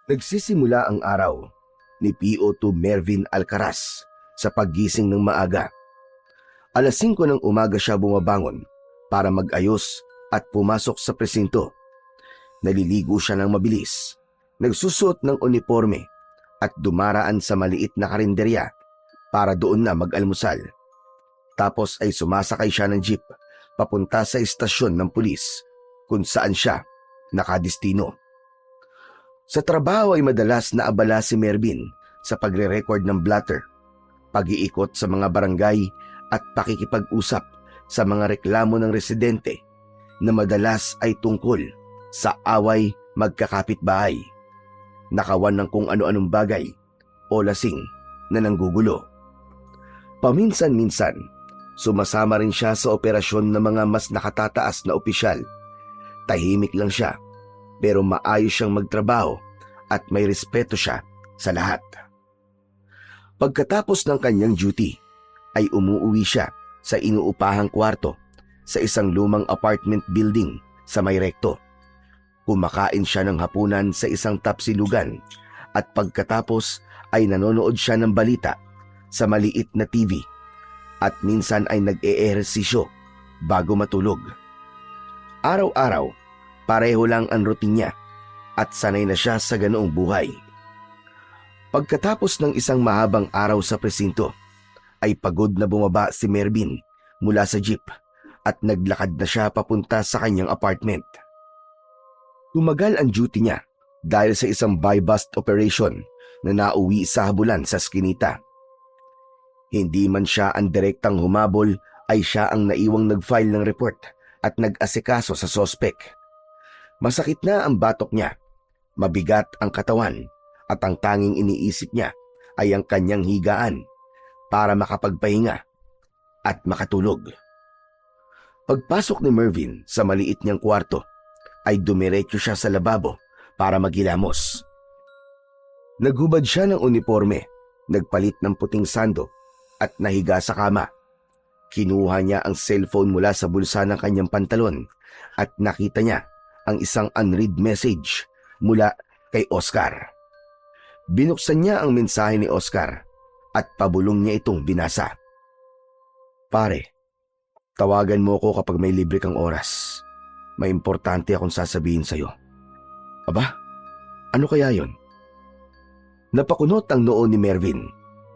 Nagsisimula ang araw ni PO2 Mervin Alcaraz sa paggising ng maaga. Alas 5 ng umaga siya bumabangon para mag-ayos at pumasok sa presinto. Naliligo siya ng mabilis, nagsusuot ng uniforme at dumaraan sa maliit na karinderya para doon na mag-almusal. Tapos ay sumasakay siya ng jeep papunta sa istasyon ng pulis kung saan siya nakadistino. Sa trabaho ay madalas na abala si Mervin sa pagre-record ng blatter, pag-iikot sa mga barangay at pakikipag-usap sa mga reklamo ng residente na madalas ay tungkol sa away magkakapitbahay, nakawan ng kung ano-anong bagay o lasing na nanggugulo. Paminsan-minsan, sumasama rin siya sa operasyon ng mga mas nakatataas na opisyal. Tahimik lang siya pero maayos siyang magtrabaho at may respeto siya sa lahat. Pagkatapos ng kanyang duty, ay umuuwi siya sa inuupahang kwarto sa isang lumang apartment building sa May Recto. Kumakain siya ng hapunan sa isang tapsilugan at pagkatapos ay nanonood siya ng balita sa maliit na TV at minsan ay nag-eehersisyo bago matulog. Araw-araw, pareho lang ang routine niya at sanay na siya sa ganoong buhay. Pagkatapos ng isang mahabang araw sa presinto, ay pagod na bumaba si Mervin mula sa jeep at naglakad na siya papunta sa kanyang apartment. Tumagal ang duty niya dahil sa isang buy-bust operation na nauwi sa habulan sa Skinita. Hindi man siya ang direktang humabol ay siya ang naiwang nag-file ng report at nag-asikaso sa sospek. Masakit na ang batok niya, mabigat ang katawan at ang tanging iniisip niya ay ang kanyang higaan para makapagpahinga at makatulog. Pagpasok ni Mervin sa maliit niyang kwarto ay dumiretso siya sa lababo para maghilamos. Naghubad siya ng uniforme, nagpalit ng puting sando at nahiga sa kama. Kinuha niya ang cellphone mula sa bulsa ng kanyang pantalon at nakita niya ang isang unread message mula kay Oscar. Binuksan niya ang mensahe ni Oscar at pabulong niya itong binasa. "Pare, tawagan mo ko kapag may libre kang oras. May importante akong sasabihin sa'yo." Aba, ano kaya yon? Napakunot ang noo ni Mervin.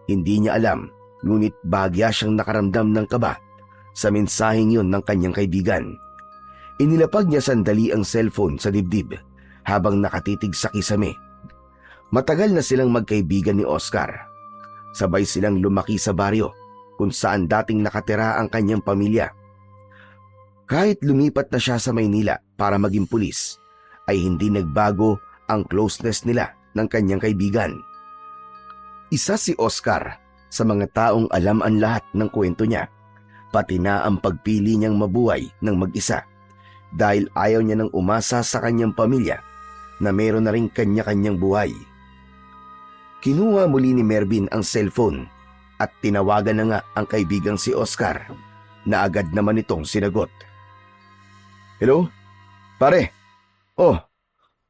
Hindi niya alam, ngunit bahagya siyang nakaramdam ng kaba sa mensaheng yon ng kanyang kaibigan. Inilapag niya sandali ang cellphone sa dibdib habang nakatitig sa kisame. Matagal na silang magkaibigan ni Oscar. Sabay silang lumaki sa baryo kung saan dating nakatira ang kanyang pamilya. Kahit lumipat na siya sa Maynila para maging pulis, ay hindi nagbago ang closeness nila ng kanyang kaibigan. Isa si Oscar sa mga taong alam ang lahat ng kwento niya, pati na ang pagpili niyang mabuhay ng mag-isa dahil ayaw niya nang umasa sa kanyang pamilya na meron na rin kanya-kanyang buhay. Kinuha muli ni Mervin ang cellphone at tinawagan na nga ang kaibigang si Oscar na agad naman itong sinagot. "Hello? Pare? Oh,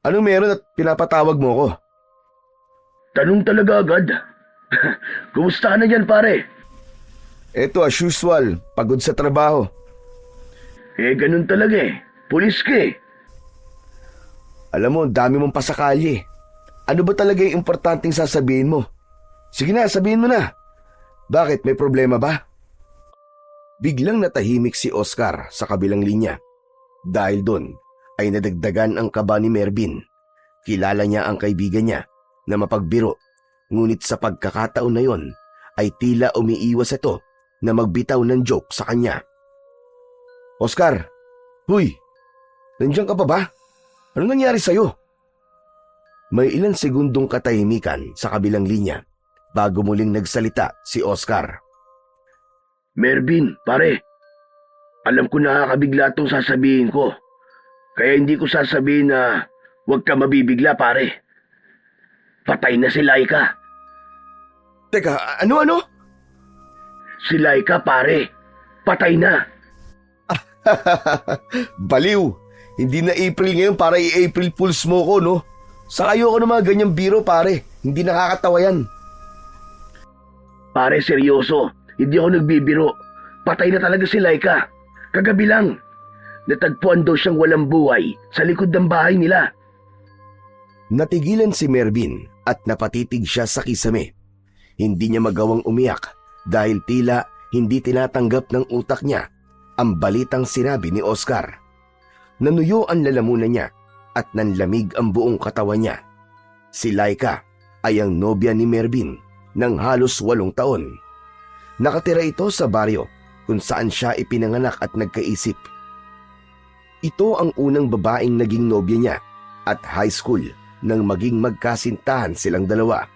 anong meron at pinapatawag mo ko?" Tanong talaga agad. Kumusta ka na dyan, pare? Eto as usual, pagod sa trabaho. Ganun talaga eh. Pulis ka eh. Alam mo, dami mong pasakali. Ano ba talaga yung importanteng sasabihin mo? Sige na, sabihin mo na. Bakit, may problema ba? Biglang natahimik si Oscar sa kabilang linya. Dahil doon ay nadagdagan ang kaba ni Mervin. Kilala niya ang kaibigan niya na mapagbiro. Ngunit sa pagkakataon na yon ay tila umiiwas ito na magbitaw ng joke sa kanya. "Oscar, huy, nandiyan ka pa ba? Ano nangyari sa'yo?" May ilang segundong katahimikan sa kabilang linya bago muling nagsalita si Oscar. Mervin, pare. Alam ko nakakabigla itong sasabihin ko. Kaya hindi ko sasabihin na huwag ka mabibigla, pare. Patay na si Laika. Teka, ano? Si Laika, pare. Patay na. Baliw! Hindi na April ngayon para i-April Fools mo ko, no? Sa ayoko ng mga ganyang biro, pare. Hindi nakakatawa yan. Pare, seryoso. Hindi ako nagbibiro. Patay na talaga si Laika. Kagabi lang. Natagpuan daw siyang walang buhay sa likod ng bahay nila. Natigilan si Mervin at napatitig siya sa kisame. Hindi niya magawang umiyak dahil tila hindi tinatanggap ng utak niya ang balitang sinabi ni Oscar. Nanuyo ang lalamunan niya at nanlamig ang buong katawan niya. Si Laika ay ang nobya ni Mervin ng halos 8 taon. Nakatira ito sa baryo kung saan siya ipinanganak at nagkaisip. Ito ang unang babaeng naging nobya niya at high school nang maging magkasintahan silang dalawa.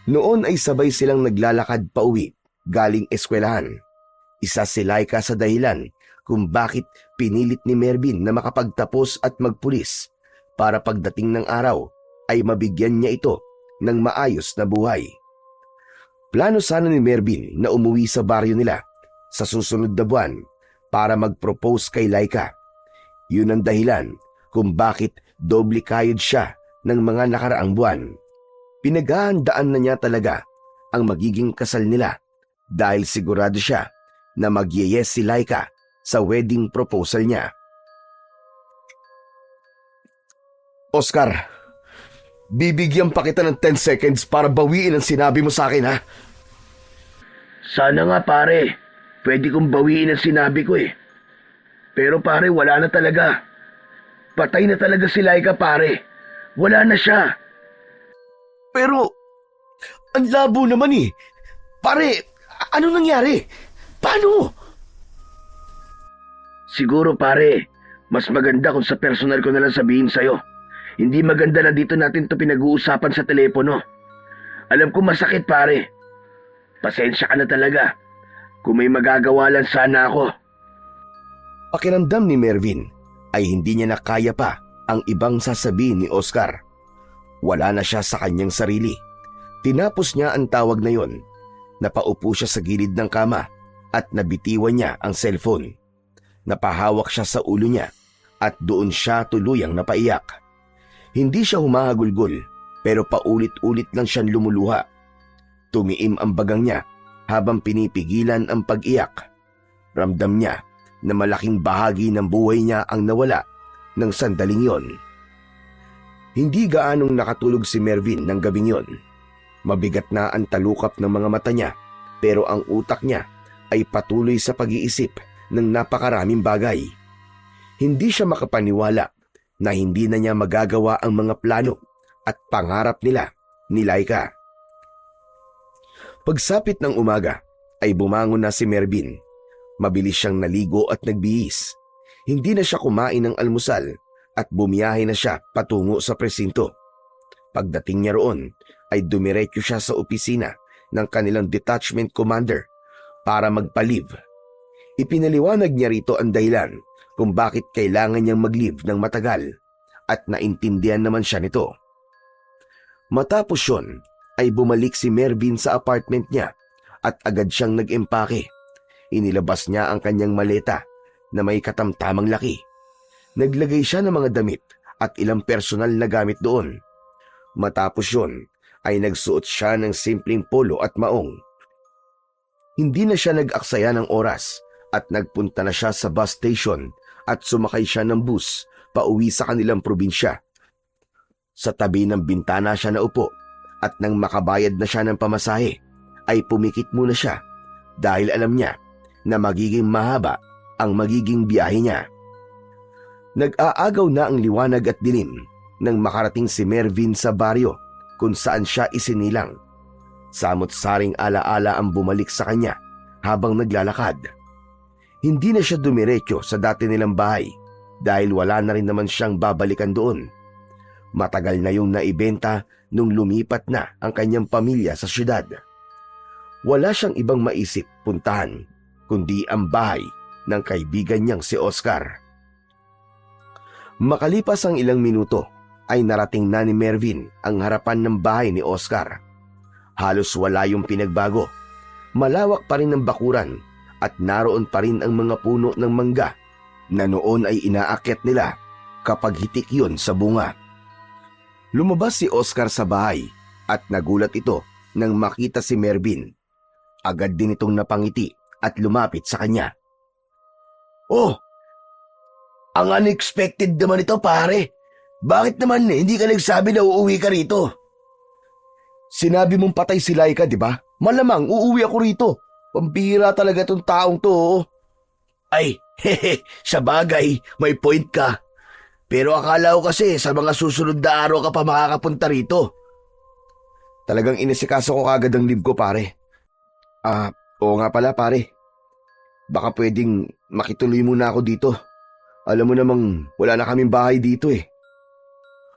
Noon ay sabay silang naglalakad pauwi galing eskwelahan. Isa si Laika sa dahilan kung bakit pinilit ni Mervin na makapagtapos at magpulis para pagdating ng araw ay mabigyan niya ito ng maayos na buhay. Plano sana ni Mervin na umuwi sa baryo nila sa susunod na buwan para mag-propose kay Laika. Yun ang dahilan kung bakit doble kayod siya ng mga nakaraang buwan. Pinaghahandaan na niya talaga ang magiging kasal nila dahil sigurado siya na mag-yes si Laika sa wedding proposal niya. Oscar, bibigyan pa kita ng 10 seconds para bawiin ang sinabi mo sa akin, ha? Sana nga pare, pwede kong bawiin ang sinabi ko eh. Pero pare, wala na talaga. Patay na talaga si Laika pare. Wala na siya. Pero, ang labo naman eh. Pare, ano nangyari? Paano? Siguro pare, mas maganda kung sa personal ko na lang sabihin sa'yo. Hindi maganda na dito natin to pinag-uusapan sa telepono. Alam ko masakit pare. Pasensya ka na talaga. Kung may magagawa lang sana ako. Pakiramdam ni Mervin ay hindi niya na kaya pa ang ibang sasabihin ni Oscar. Wala na siya sa kanyang sarili. Tinapos niya ang tawag na yon. Napaupo siya sa gilid ng kama at nabitiwan niya ang cellphone. Napahawak siya sa ulo niya at doon siya tuluyang napaiyak. Hindi siya humahagulgol pero paulit-ulit lang siyang lumuluha. Tumiim ang bagang niya habang pinipigilan ang pag-iyak. Ramdam niya na malaking bahagi ng buhay niya ang nawala ng sandaling yon. Hindi gaanong nakatulog si Mervin ng gabing yon. Mabigat na ang talukap ng mga mata niya pero ang utak niya ay patuloy sa pag-iisip ng napakaraming bagay. Hindi siya makapaniwala na hindi na niya magagawa ang mga plano at pangarap nila ni Laika. Pagsapit ng umaga ay bumangon na si Mervin. Mabilis siyang naligo at nagbihis. Hindi na siya kumain ng almusal at bumiyahe na siya patungo sa presinto. Pagdating niya roon ay dumiretso siya sa opisina ng kanilang detachment commander para magpa-leave. Ipinaliwanag niya rito ang dahilan kung bakit kailangan niyang mag-leave ng matagal at naintindihan naman siya nito. Matapos yun ay bumalik si Mervin sa apartment niya at agad siyang nag-empake. Inilabas niya ang kanyang maleta na may katamtamang laki. Naglagay siya ng mga damit at ilang personal na gamit doon. Matapos yun ay nagsuot siya ng simpleng polo at maong. Hindi na siya nag-aksaya ng oras at nagpunta na siya sa bus station at sumakay siya ng bus pauwi sa kanilang probinsya. Sa tabi ng bintana siya naupo at nang makabayad na siya ng pamasahe ay pumikit muna siya dahil alam niya na magiging mahaba ang magiging biyahe niya. Nag-aagaw na ang liwanag at dilim nang makarating si Mervin sa baryo kung saan siya isinilang. Samot-saring alaala ang bumalik sa kanya habang naglalakad. Hindi na siya dumiretso sa dati nilang bahay dahil wala na rin naman siyang babalikan doon. Matagal na yung naibenta nung lumipat na ang kanyang pamilya sa syudad. Wala siyang ibang maisip puntahan kundi ang bahay ng kaibigan niyang si Oscar. Makalipas ang ilang minuto ay narating na ni Mervin ang harapan ng bahay ni Oscar. Halos wala yung pinagbago. Malawak pa rin ang bakuran at naroon pa rin ang mga puno ng mangga na noon ay inaakyat nila kapag hitik yun sa bunga. Lumabas si Oscar sa bahay at nagulat ito nang makita si Mervin. Agad din itong napangiti at lumapit sa kanya. Oh, ang unexpected naman ito pare. Bakit naman hindi ka nagsabi na uuwi ka rito? Sinabi mong patay si Laika, di ba? Malamang uuwi ako rito. Pambihira talaga tong taong to. Ay, hehe, sa bagay, may point ka. Pero akala ko kasi sa mga susunod na araw ka pa makakapunta rito. Talagang inisikaso ko kagad ang leave ko, pare. Oo nga pala, pare. Baka pwedeng makituloy muna ako dito. Alam mo namang wala na kaming bahay dito eh.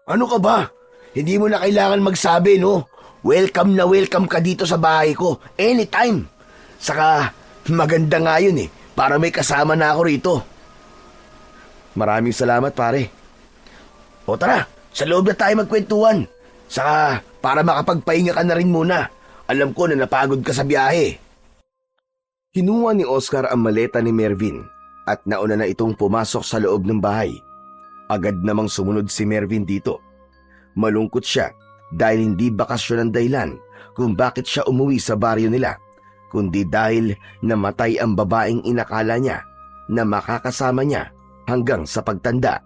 Ano ka ba? Hindi mo na kailangan magsabi, no? Welcome na welcome ka dito sa bahay ko. Anytime. Saka maganda nga yun eh. Para may kasama na ako rito. Maraming salamat, pare. O tara, sa loob na tayo magkwentuhan. Saka para makapagpahinga ka na rin muna. Alam ko na napagod ka sa biyahe. Hinuha ni Oscar ang maleta ni Mervin at nauna na itong pumasok sa loob ng bahay. Agad namang sumunod si Mervin dito. Malungkot siya dahil hindi bakasyon ang dahilan kung bakit siya umuwi sa baryo nila, kundi dahil namatay ang babaeng inakala niya na makakasama niya hanggang sa pagtanda.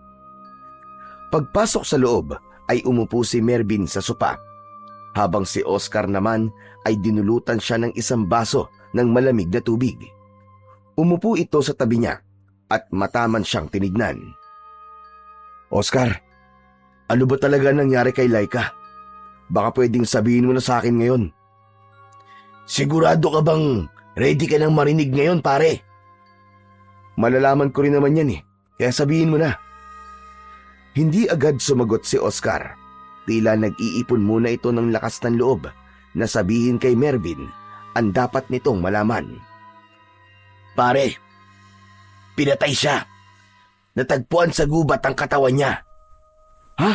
Pagpasok sa loob ay umupo si Mervin sa sopa, habang si Oscar naman ay dinulutan siya ng isang baso ng malamig na tubig. Umupo ito sa tabi niya at mataman siyang tinignan. Oscar, ano ba talaga nangyari kay Laika? Baka pwedeng sabihin mo na sa akin ngayon. Sigurado ka bang ready ka nang marinig ngayon, pare? Malalaman ko rin naman yan eh, kaya sabihin mo na. Hindi agad sumagot si Oscar. Tila nag-iipon muna ito ng lakas ng loob na sabihin kay Mervin ang dapat nitong malaman. Pare, pinatay siya. Natagpuan sa gubat ang katawan niya. Ha?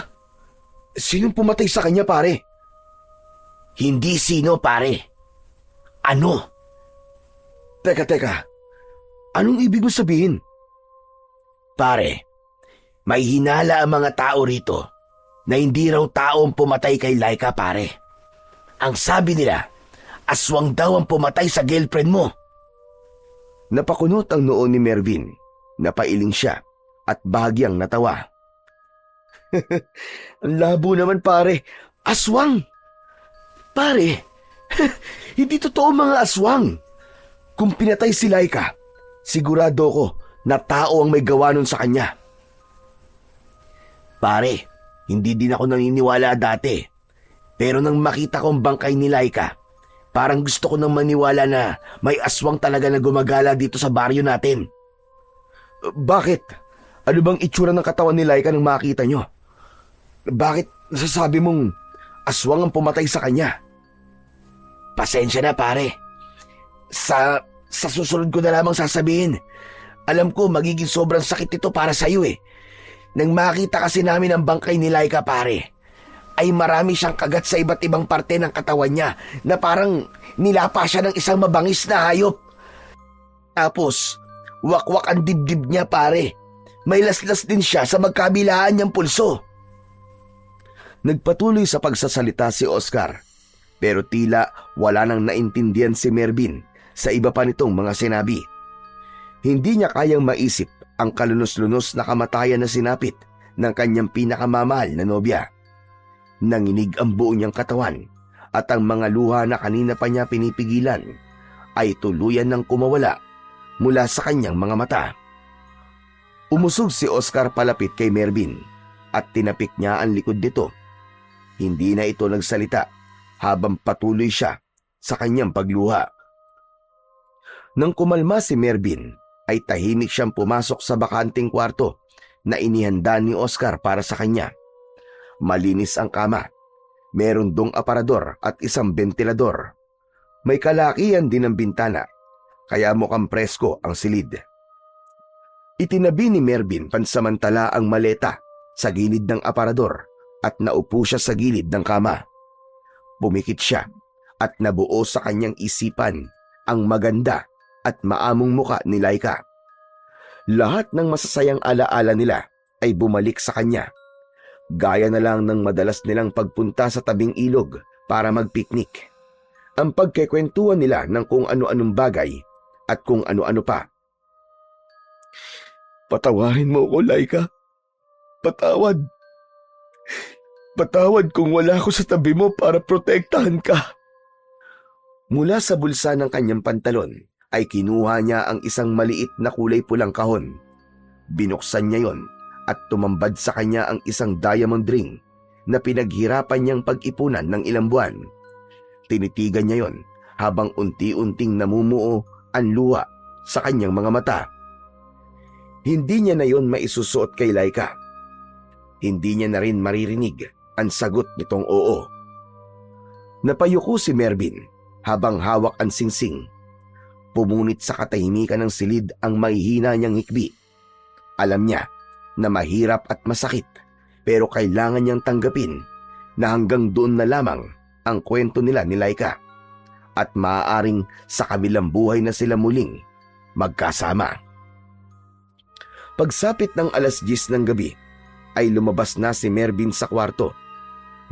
Sinong pumatay sa kanya, pare? Hindi sino, pare. Ano? Teka. Anong ibig mo sabihin? Pare, may hinala ang mga tao rito na hindi raw tao ang pumatay kay Laika, pare. Ang sabi nila, aswang daw ang pumatay sa girlfriend mo. Napakunot ang noo ni Mervin. Napailing siya at bahagyang natawa. Ang labo naman, pare. Aswang! Pare, hindi totoo mga aswang. Kung pinatay si Laika, sigurado ko na tao ang may gawa nun sa kanya. Pare, hindi din ako naniniwala dati. Pero nang makita ko ang bangkay ni Laika, parang gusto ko nang maniwala na may aswang talaga na gumagala dito sa baryo natin. Bakit? Ano bang itsura ng katawan ni Laika nang makita nyo? Bakit nasasabi mong aswang ang pumatay sa kanya? Pasensya na, pare. Sa susunod ko na lamang sasabihin. Alam ko magiging sobrang sakit ito para sa iyo eh. Nang makita kasi namin ang bangkay ni Laika, pare, ay marami siyang kagat sa iba't ibang parte ng katawan niya na parang nilapa siya ng isang mabangis na hayop. Tapos, wakwak ang dibdib niya, pare. May laslas din siya sa magkabilaan niyang pulso. Nagpatuloy sa pagsasalita si Oscar, pero tila wala nang naintindihan si Mervin sa iba pa nitong mga sinabi. Hindi niya kayang maisip ang kalunos-lunos na kamatayan na sinapit ng kanyang pinakamamahal na nobya. Nanginig ang buo niyang katawan at ang mga luha na kanina pa niya pinipigilan ay tuluyan ng kumawala mula sa kanyang mga mata. Umusog si Oscar palapit kay Mervin at tinapik niya ang likod nito. Hindi na ito nagsalita habang patuloy siya sa kanyang pagluha. Nang kumalma si Mervin, ay tahimik siyang pumasok sa bakanting kwarto na inihanda ni Oscar para sa kanya. Malinis ang kama, meron dong aparador at isang bentilador. May kalakihan din ang bintana, kaya mukhang presko ang silid. Itinabi ni Mervin pansamantala ang maleta sa gilid ng aparador at naupo siya sa gilid ng kama. Pumikit siya at nabuo sa kanyang isipan ang maganda at maamong muka ni Laika. Lahat ng masasayang alaala nila ay bumalik sa kanya. Gaya na lang ng madalas nilang pagpunta sa tabing ilog para magpiknik. Ang pagkekwentuhan nila ng kung ano-anong bagay at kung ano-ano pa. Patawarin mo ko, Laika. Patawad. Patawad kung wala ako sa tabi mo para protektahan ka. Mula sa bulsa ng kanyang pantalon ay kinuha niya ang isang maliit na kulay pulang kahon. Binuksan niya yon at tumambad sa kanya ang isang diamond ring na pinaghirapan niyang pag-ipunan ng ilang buwan. Tinitigan niya yon habang unti-unting namumuo ang luha sa kanyang mga mata. Hindi niya na yon maisusuot kay Laika. Hindi niya na rin maririnig ang sagot nitong oo. Napayuko si Mervin habang hawak ang singsing. Pumunit sa katahimikan ng silid ang mahihina niyang hikbi. Alam niya na mahirap at masakit, pero kailangan niyang tanggapin na hanggang doon na lamang ang kwento nila ni Laika at maaaring sa kabilang buhay na sila muling magkasama. Pagsapit ng 10:00 ng gabi ay lumabas na si Mervin sa kwarto.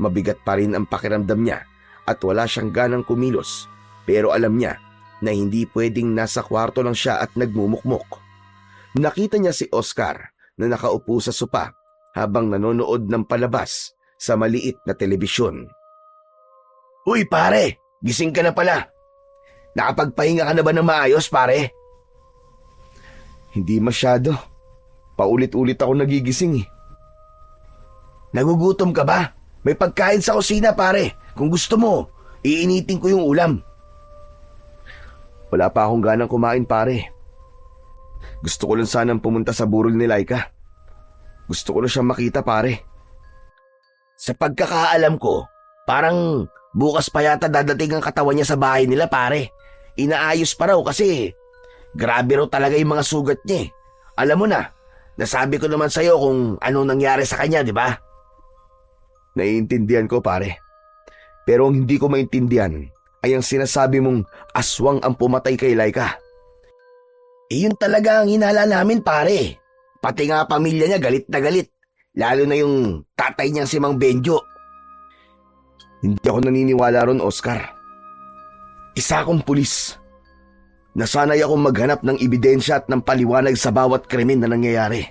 Mabigat pa rin ang pakiramdam niya at wala siyang ganang kumilos, pero alam niya na hindi pwedeng nasa kwarto lang siya at nagmumukmok. Nakita niya si Oscar na nakaupo sa sopa habang nanonood ng palabas sa maliit na telebisyon. Uy pare, gising ka na pala. Nakapagpahinga ka na ba ng maayos pare? Hindi masyado. Paulit-ulit ako nagigising eh. Nagugutom ka ba? May pagkain sa kusina pare. Kung gusto mo, iinitin ko yung ulam. Wala pa akong ganang kumain pare. Gusto ko lang sanang pumunta sa burol ni Laika. Gusto ko lang siyang makita pare. Sa pagkakaalam ko, parang bukas pa yata dadating ang katawan niya sa bahay nila pare. Inaayos pa raw kasi grabe raw talaga yung mga sugat niya. Alam mo na, nasabi ko naman sa'yo kung anong nangyari sa kanya, di ba? Naiintindihan ko pare. Pero ang hindi ko maintindihan ay ang sinasabi mong aswang ang pumatay kay Laika. Yun talaga ang hinala namin pare. Pati nga pamilya niya galit na galit. Lalo na yung tatay niyang si Mang Benjo. Hindi ako naniniwala ron, Oscar. Isa akong pulis. Nasanay akong maghanap ng ebidensya at ng paliwanag sa bawat krimen na nangyayari.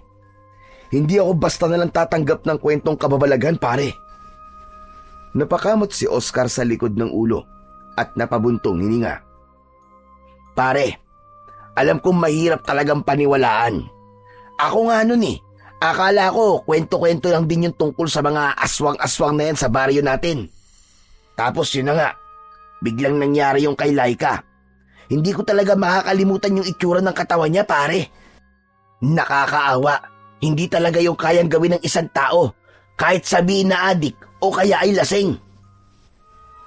Hindi ako basta nalang tatanggap ng kwentong kababalaghan, pare. Napakamot si Oscar sa likod ng ulo at napabuntong hininga. Pare, alam kong mahirap talagang paniwalaan. Ako nga nun eh. Akala ko kwento-kwento lang din yung tungkol sa mga aswang-aswang na yan sa baryo natin. Tapos yun na nga, biglang nangyari yung kay Laika. Hindi ko talaga makakalimutan yung itsura ng katawan niya, pare. Nakakaawa. Hindi talaga yung kayang gawin ng isang tao, kahit sabihin na adik o kaya ay lasing.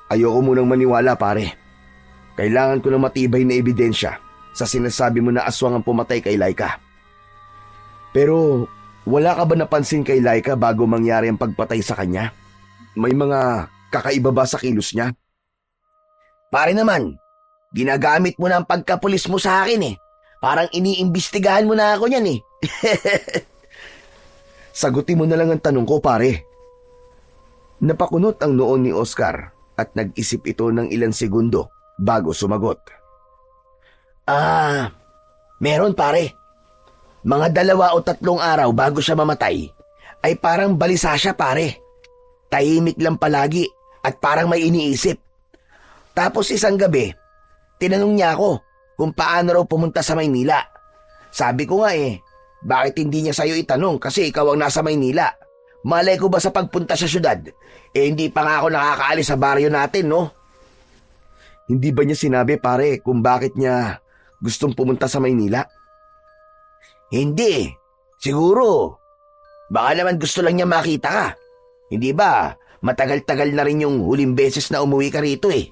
Ayoko munang maniwala, pare. Kailangan ko ng matibay na ebidensya sa sinasabi mo na aswang ang pumatay kay Laika. Pero wala ka ba napansin kay Laika bago mangyari ang pagpatay sa kanya? May mga kakaiba ba sa kilos niya? Pare naman, ginagamit mo na ang pagkapulis mo sa akin eh. Parang iniimbestigahan mo na ako niyan eh. Sagutin mo na lang ang tanong ko, pare. Napakunot ang noon ni Oscar at nag-isip ito ng ilang segundo bago sumagot. Meron pare. Mga 2 o 3 araw bago siya mamatay, ay parang balisa siya pare. Tahimik lang palagi at parang may iniisip. Tapos isang gabi, tinanong niya ako kung paano raw pumunta sa Maynila. Sabi ko nga bakit hindi niya sa'yo itanong kasi ikaw ang nasa Maynila? Malay ko ba sa pagpunta sa syudad? Hindi pa nga ako nakakaalis sa baryo natin, no? Hindi ba niya sinabi, pare, kung bakit niya gustong pumunta sa Maynila? Hindi. Siguro. Baka naman gusto lang niya makita ka. Hindi ba, matagal-tagal na rin yung huling beses na umuwi ka rito eh.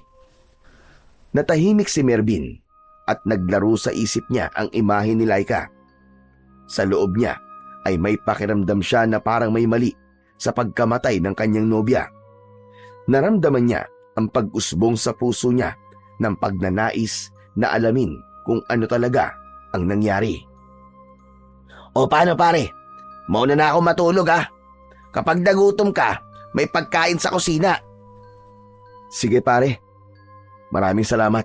Natahimik si Mervin at naglaro sa isip niya ang imahe ni Laika. Sa loob niya ay may pakiramdam siya na parang may mali sa pagkamatay ng kanyang nobya. Naramdaman niya ang pag-usbong sa puso niya ng pagnanais na alamin kung ano talaga ang nangyari. O paano pare? Mauna na ako matulog ha. Kapag nagutom ka, may pagkain sa kusina. Sige pare, maraming salamat.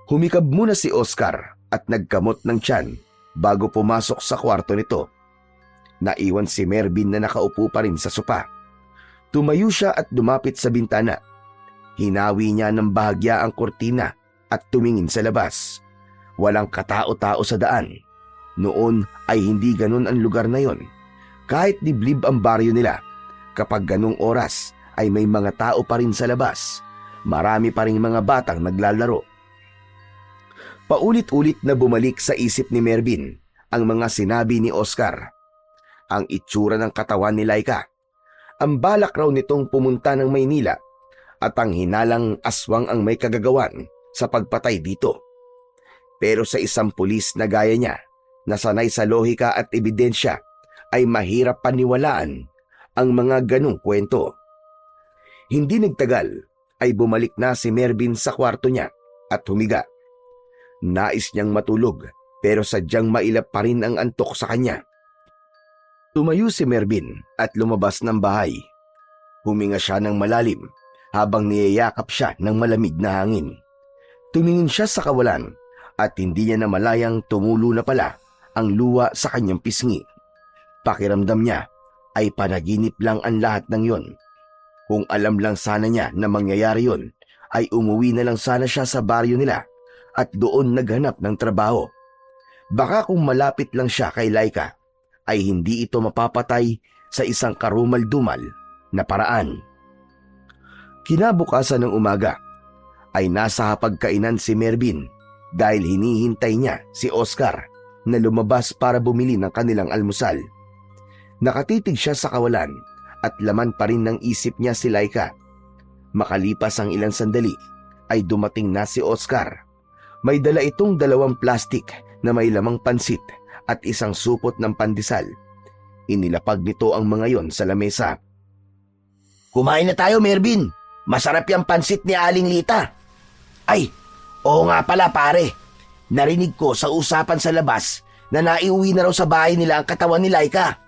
Humikab muna si Oscar at nagkamot ng tiyan bago pumasok sa kwarto nito. Naiwan si Mervin na nakaupo pa rin sa sopa. Tumayo siya at lumapit sa bintana. Hinawi niya ng bahagya ang kurtina at tumingin sa labas. Walang katao-tao sa daan. Noon ay hindi ganun ang lugar na yon. Kahit liblib ang baryo nila, kapag ganung oras ay may mga tao pa rin sa labas. Marami pa rin mga batang naglalaro. Paulit-ulit na bumalik sa isip ni Mervin ang mga sinabi ni Oscar. Ang itsura ng katawan ni Laika. Ang balak raw nitong pumunta ng Maynila at ang hinalang aswang ang may kagagawan sa pagpatay dito. Pero sa isang pulis na gaya niya, na sanay sa lohika at ebidensya, ay mahirap paniwalaan ang mga ganong kwento. Hindi nagtagal ay bumalik na si Mervin sa kwarto niya at humiga. Nais niyang matulog pero sadyang mailap pa rin ang antok sa kanya. Tumayo si Mervin at lumabas ng bahay. Huminga siya ng malalim habang niyayakap siya ng malamig na hangin. Tumingin siya sa kawalan at hindi niya namalayang tumulo na pala ang luwa sa kanyang pisngi. Pakiramdam niya ay panaginip lang ang lahat ng yon. Kung alam lang sana niya na mangyayari yon, ay umuwi na lang sana siya sa baryo nila at doon naghanap ng trabaho. Baka kung malapit lang siya kay Laika, ay hindi ito mapapatay sa isang karumal-dumal na paraan. Kinabukasan ng umaga, ay nasa hapagkainan si Mervin dahil hinihintay niya si Oscar na lumabas para bumili ng kanilang almusal. Nakatitig siya sa kawalan at laman pa rin ng isip niya si Laika. Makalipas ang ilang sandali, ay dumating na si Oscar. May dala itong 2 plastik na may lamang pansit at isang supot ng pandesal. Inilapag nito ang mga yon sa lamesa. Kumain na tayo, Mervin. Masarap yung pansit ni Aling Lita. Ay, oo nga pala pare. Narinig ko sa usapan sa labas na naiuwi na raw sa bahay nila ang katawan ni Laika.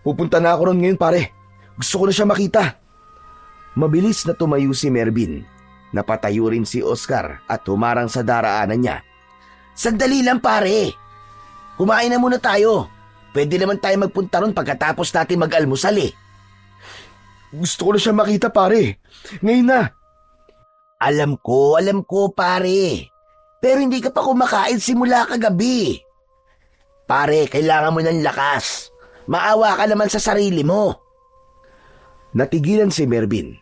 Pupunta na ako ron ngayon pare. Gusto ko na siya makita. Mabilis na tumayo si Mervin. Napatayo rin si Oscar at humarang sa daraanan niya. Sandali lang pare. Kumain na muna tayo. Pwede naman tayo magpunta ron pagkatapos natin mag-almusal eh. Gusto ko na siya makita pare. Ngayon na. Alam ko pare. Pero hindi ka pa kumakain simula kagabi. Pare, kailangan mo ng lakas. Maawa ka naman sa sarili mo. Natigilan si Mervin.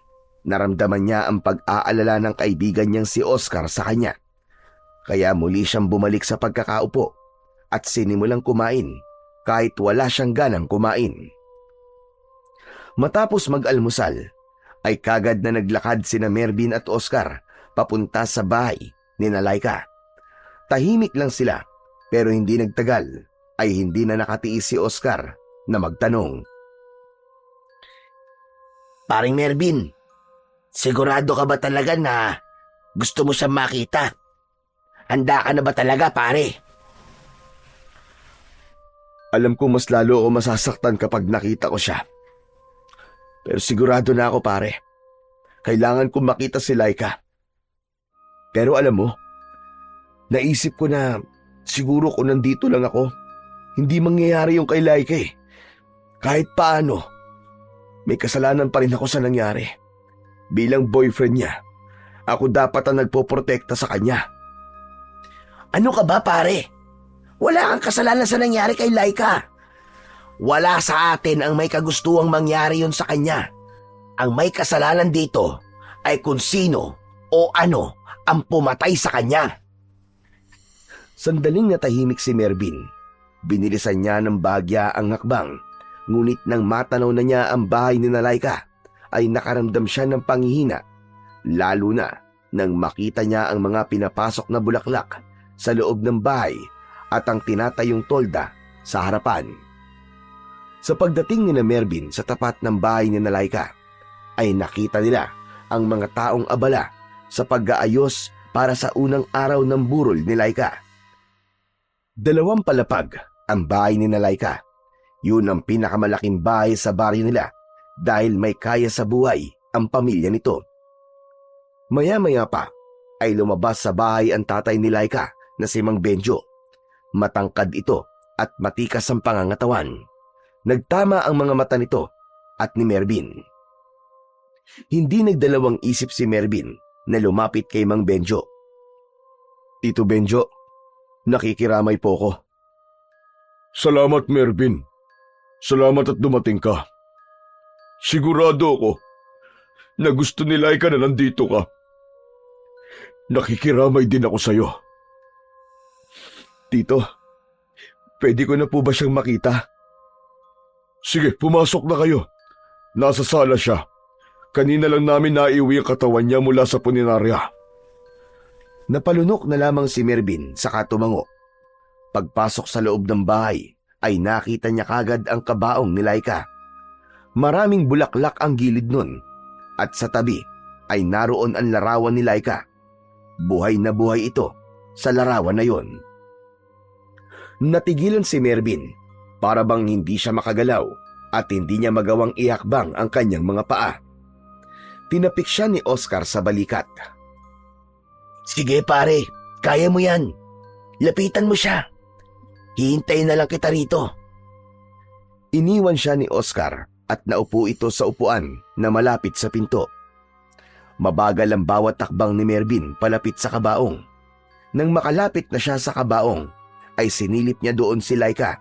Naramdaman niya ang pag-aalala ng kaibigan niyang si Oscar sa kanya. Kaya muli siyang bumalik sa pagkakaupo at sinimulang kumain kahit wala siyang ganang kumain. Matapos mag-almusal, ay kagad na naglakad sina Mervin at Oscar papunta sa bahay ni Laika. Tahimik lang sila pero hindi nagtagal ay hindi na nakatiis si Oscar na magtanong. Paring Mervin, sigurado ka ba talaga na gusto mo siyang makita? Handa ka na ba talaga, pare? Alam ko mas lalo ako masasaktan kapag nakita ko siya. Pero sigurado na ako pare. Kailangan kong makita si Laika. Pero alam mo, naisip ko na siguro kung nandito lang ako, hindi mangyayari yung kay Laika eh. Kahit paano, may kasalanan pa rin ako sa nangyari. Bilang boyfriend niya, ako dapat ang nagpoprotekta sa kanya. Ano ka ba pare? Wala kang kasalanan sa nangyari kay Laika. Wala sa atin ang may kagustuhang mangyari yon sa kanya. Ang may kasalanan dito ay kung sino o ano ang pumatay sa kanya. Sandaling natahimik si Mervin. Binilisan niya ng bahagya ang hakbang. Ngunit nang matanaw na niya ang bahay ni Laika, ay nakaramdam siya ng panghihina. Lalo na nang makita niya ang mga pinapasok na bulaklak sa loob ng bahay at ang tinatayong tolda sa harapan. Sa pagdating ni Mervin sa tapat ng bahay ni Laika, ay nakita nila ang mga taong abala sa pag-aayos para sa unang araw ng burol ni Laika. 2 palapag ang bahay ni Laika. Yun ang pinakamalaking bahay sa baryo nila dahil may kaya sa buhay ang pamilya nito. Maya-maya pa ay lumabas sa bahay ang tatay ni Laika na si Mang Benjo. Matangkad ito at matikas ang pangangatawan. Nagtama ang mga mata nito at ni Mervin. Hindi nagdalawang isip si Mervin na lumapit kay Mang Benjo. "Tito Benjo, nakikiramay po ko." Salamat, Mervin. Salamat at dumating ka. Sigurado ako na gusto ni Laika na nandito ka. Nakikiramay din ako sa'yo. "Tito, pwede ko na po ba siyang makita?" Sige, pumasok na kayo. Nasa sala siya. Kanina lang namin naiuwi ang katawan niya mula sa punerarya. Napalunok na lamang si Mervin sa katumango. Pagpasok sa loob ng bahay ay nakita niya kagad ang kabaong ni Laika. Maraming bulaklak ang gilid nun at sa tabi ay naroon ang larawan ni Laika. Buhay na buhay ito sa larawan na yon. Natigilan si Mervin para bang hindi siya makagalaw at hindi niya magawang ihakbang ang kanyang mga paa. Tinapik siya ni Oscar sa balikat. Sige pare, kaya mo yan. Lapitan mo siya. Hihintayin na lang kita rito. Iniwan siya ni Oscar at naupo ito sa upuan na malapit sa pinto. Mabagal ang bawat takbang ni Mervin palapit sa kabaong. Nang makalapit na siya sa kabaong, ay sinilip niya doon si Laika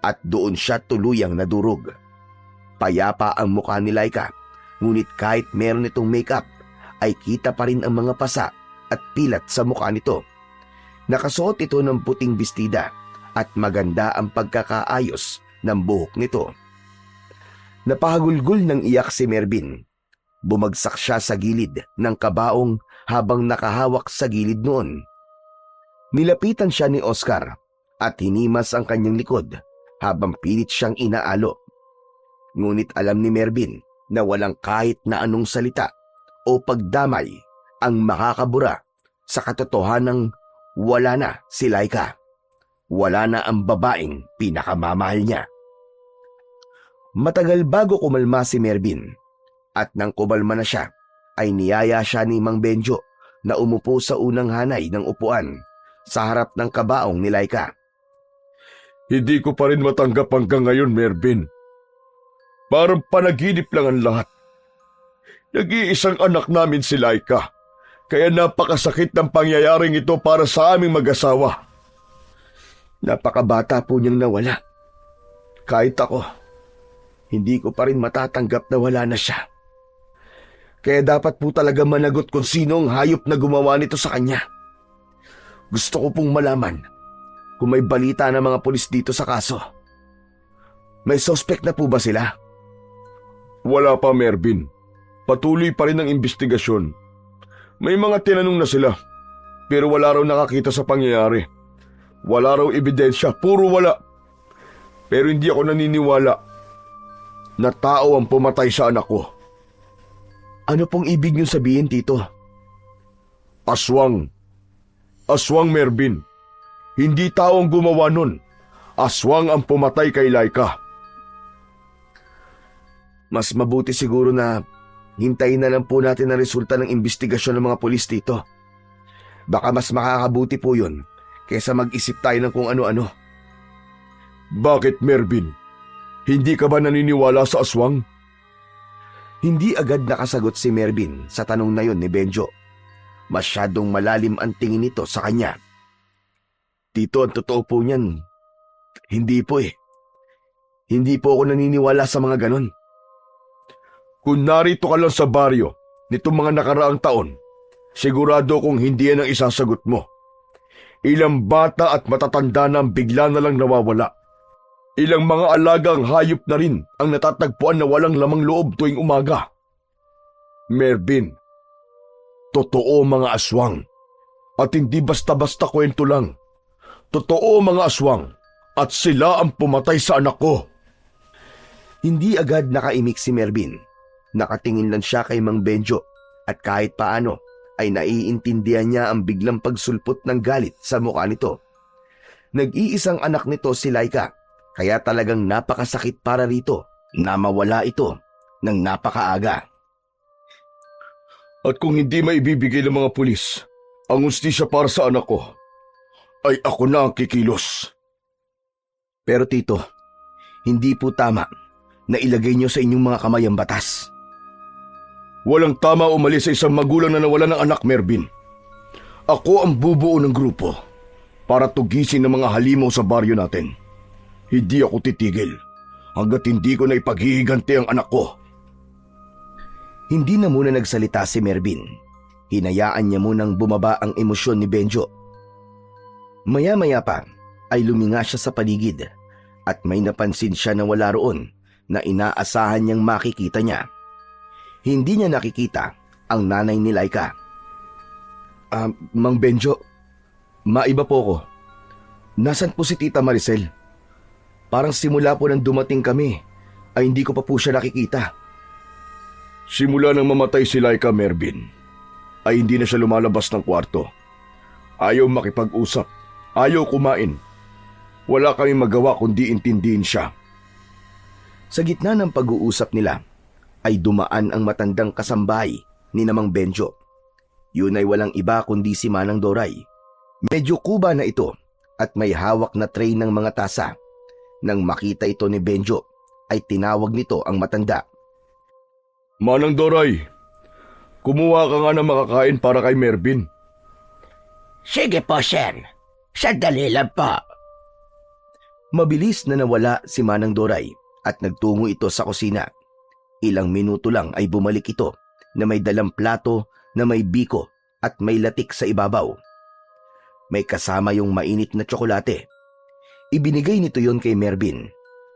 at doon siya tuluyang nadurog. Payapa ang mukha ni Laika, ngunit kahit meron itong makeup, ay kita pa rin ang mga pasa at pilat sa mukha nito. Nakasuot ito ng puting bestida at maganda ang pagkakaayos ng buhok nito. Napahagulgol ng iyak si Mervin. Bumagsak siya sa gilid ng kabaong habang nakahawak sa gilid noon. Nilapitan siya ni Oscar at hinimas ang kanyang likod habang pilit siyang inaalo. Ngunit alam ni Mervin na walang kahit na anong salita o pagdamay ang makakabura sa katotohanang wala na si Laika. Wala na ang babaeng pinakamamahal niya. Matagal bago kumalma si Mervin at nang kumalma na siya ay niyaya siya ni Mang Benjo na umupo sa unang hanay ng upuan sa harap ng kabaong ni Laika. Hindi ko pa rin matanggap hanggang ngayon, Mervin. Parang panaginip lang ang lahat. Nag-iisang anak namin si Laika, kaya napakasakit ng pangyayaring ito para sa aming mag-asawa. Napakabata po niyang nawala. Kahit ako, hindi ko pa rin matatanggap na wala na siya. Kaya dapat po talaga managot kung sino ang hayop na gumawa nito sa kanya. Gusto ko pong malaman kung may balita ng mga pulis dito sa kaso. May suspect na po ba sila? Wala pa, Mervin. Patuloy pa rin ang investigasyon. May mga tinanong na sila, pero wala raw nakakita sa pangyayari. Wala raw ebidensya, puro wala. Pero hindi ako naniniwala na tao ang pumatay sa anak ko. Ano pong ibig niyong sabihin, Tito? Aswang. Aswang, Mervin. Hindi tao ang gumawa nun. Aswang ang pumatay kay Laika. Mas mabuti siguro na hintayin na lang po natin ang resulta ng investigasyon ng mga pulis, Tito. Baka mas makakabuti po yun kaysa mag-isip tayo ng kung ano-ano. Bakit, Mervin? Hindi ka ba naniniwala sa aswang? Hindi agad nakasagot si Mervin sa tanong na yun ni Benjo. Masyadong malalim ang tingin nito sa kanya. Tito, ang totoo po niyan, hindi po eh. Hindi po ako naniniwala sa mga ganon. Kung narito ka lang sa baryo nitong mga nakaraang taon, sigurado kong hindi yan ang isasagot mo. Ilang bata at matatanda na ang bigla na lang nawawala. Ilang mga alagang hayop na rin ang natatagpuan na walang lamang loob tuwing umaga. Mervin, totoo mga aswang at hindi basta-basta kwento lang. Totoo mga aswang at sila ang pumatay sa anak ko. Hindi agad nakaimik si Mervin. Nakatingin lang siya kay Mang Benjo at kahit paano ay naiintindihan niya ang biglang pagsulpot ng galit sa mukha nito. Nag-iisang anak nito si Laika, Kaya talagang napakasakit para rito na mawala ito ng napakaaga. At kung hindi maibibigay ng mga pulis ang hustisya para sa anak ko, ay ako na ang kikilos. Pero tito, hindi po tama na ilagay niyo sa inyong mga kamay ang batas. Walang tama umalis sa isang magulang na nawala ng anak, Mervin. Ako ang bubuo ng grupo para tugisin ng mga halimaw sa baryo natin. Hindi ako titigil hanggat hindi ko na ipaghihiganti ang anak ko. Hindi na muna nagsalita si Mervin. Hinayaan niya munang bumaba ang emosyon ni Benjo. Maya-maya pa ay luminga siya sa paligid at may napansin siya na wala roon na inaasahan niyang makikita niya. Hindi niya nakikita ang nanay ni Laika. Mang Benjo, maiba po ko. Nasaan po si Tita Maricel? Parang simula po nang dumating kami ay hindi ko pa po siya nakikita. Simula nang mamatay si Laika, Mervin, ay hindi na siya lumalabas ng kwarto. Ayaw makipag-usap, ayaw kumain. Wala kami magawa kundi intindihin siya. Sa gitna ng pag-uusap nila, ay dumaan ang matandang kasambahay ni Namang Benjo. Yun ay walang iba kundi si Manang Doray. Medyo kuba na ito at may hawak na tray ng mga tasa. Nang makita ito ni Benjo, ay tinawag nito ang matanda. Manang Doray, kumuha ka nga ng makakain para kay Mervin. Sige po, sir. Sandali lang po. Mabilis na nawala si Manang Doray at nagtungo ito sa kusina. Ilang minuto lang ay bumalik ito na may dalang plato na may biko at may latik sa ibabaw. May kasama yung mainit na tsokolate. Ibinigay nito yon kay Mervin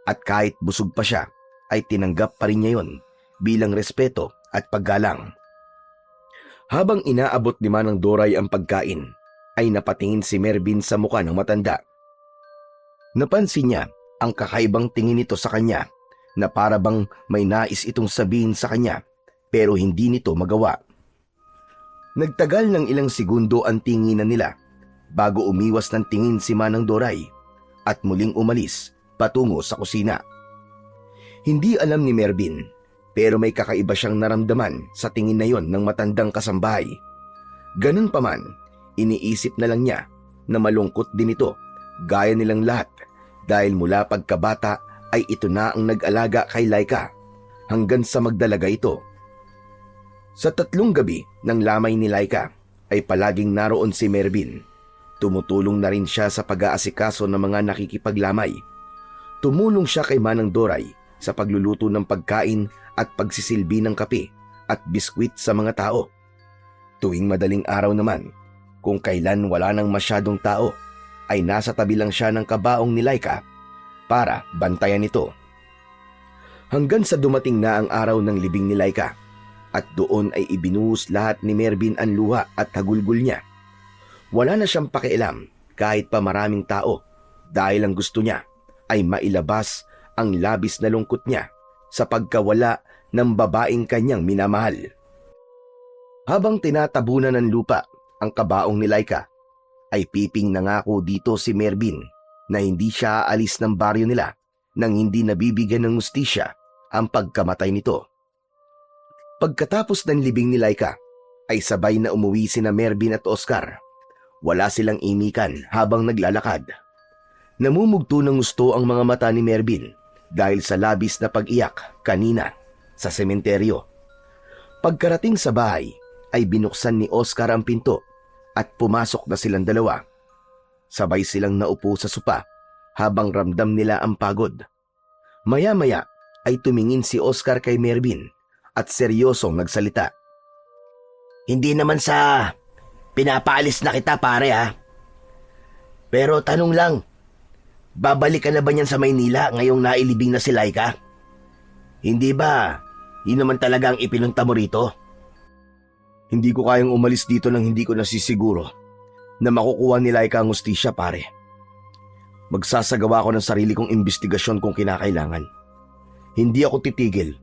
at kahit busog pa siya ay tinanggap pa rin niya yon bilang respeto at paggalang. Habang inaabot ni Manang Doray ang pagkain ay napatingin si Mervin sa mukha ng matanda. Napansin niya ang kakaibang tingin nito sa kanya na para bang may nais itong sabihin sa kanya pero hindi nito magawa. Nagtagal ng ilang segundo ang tinginan nila bago umiwas ng tingin si Manang Doray at muling umalis patungo sa kusina. Hindi alam ni Mervin pero may kakaiba siyang naramdaman sa tingin na yon ng matandang kasambahay. Ganun pa man, iniisip na lang niya na malungkot din ito gaya nilang lahat dahil mula pagkabata ay ito na ang nag-alaga kay Laika hanggang sa magdalaga ito. Sa 3 gabi ng lamay ni Laika ay palaging naroon si Mervin. Tumutulong na rin siya sa pag-aasikaso ng mga nakikipaglamay. Tumulong siya kay Manang Doray sa pagluluto ng pagkain at pagsisilbi ng kape at biskwit sa mga tao. Tuwing madaling araw naman, kung kailan wala nang masyadong tao, ay nasa tabi lang siya ng kabaong ni Laika para bantayan ito. Hanggang sa dumating na ang araw ng libing ni Laika at doon ay ibinuhos lahat ni Mervin ang luha at hagulgol niya. Wala na siyang pakialam kahit pa maraming tao dahil ang gusto niya ay mailabas ang labis na lungkot niya sa pagkawala ng babaeng kanyang minamahal. Habang tinatabunan ng lupa ang kabaong ni Laika, ay piping nangako dito si Mervin na hindi siya aalis ng baryo nila nang hindi nabibigyan ng hustisya ang pagkamatay nito. Pagkatapos ng libing ni Laika, ay sabay na umuwi sina Mervin at Oscar. Wala silang imikan habang naglalakad. Namumugto ng gusto ang mga mata ni Mervin dahil sa labis na pag-iyak kanina sa sementeryo. Pagkarating sa bahay, ay binuksan ni Oscar ang pinto at pumasok na silang dalawa. Sabay silang naupo sa sopa habang ramdam nila ang pagod. Maya-maya ay tumingin si Oscar kay Mervin at seryosong nagsalita. Hindi naman sa pinapaalis na kita, pare, ha? Pero tanong lang, babalik ka na ba niyan sa Maynila ngayong nailibing na si Laika? Hindi ba yun naman talaga ang ipinunta mo rito? Hindi ko kayang umalis dito nang hindi ko nasisiguro na makukuha ni Laika ang hustisya, pare. Magsasagawa ako ng sarili kong investigasyon kung kinakailangan. Hindi ako titigil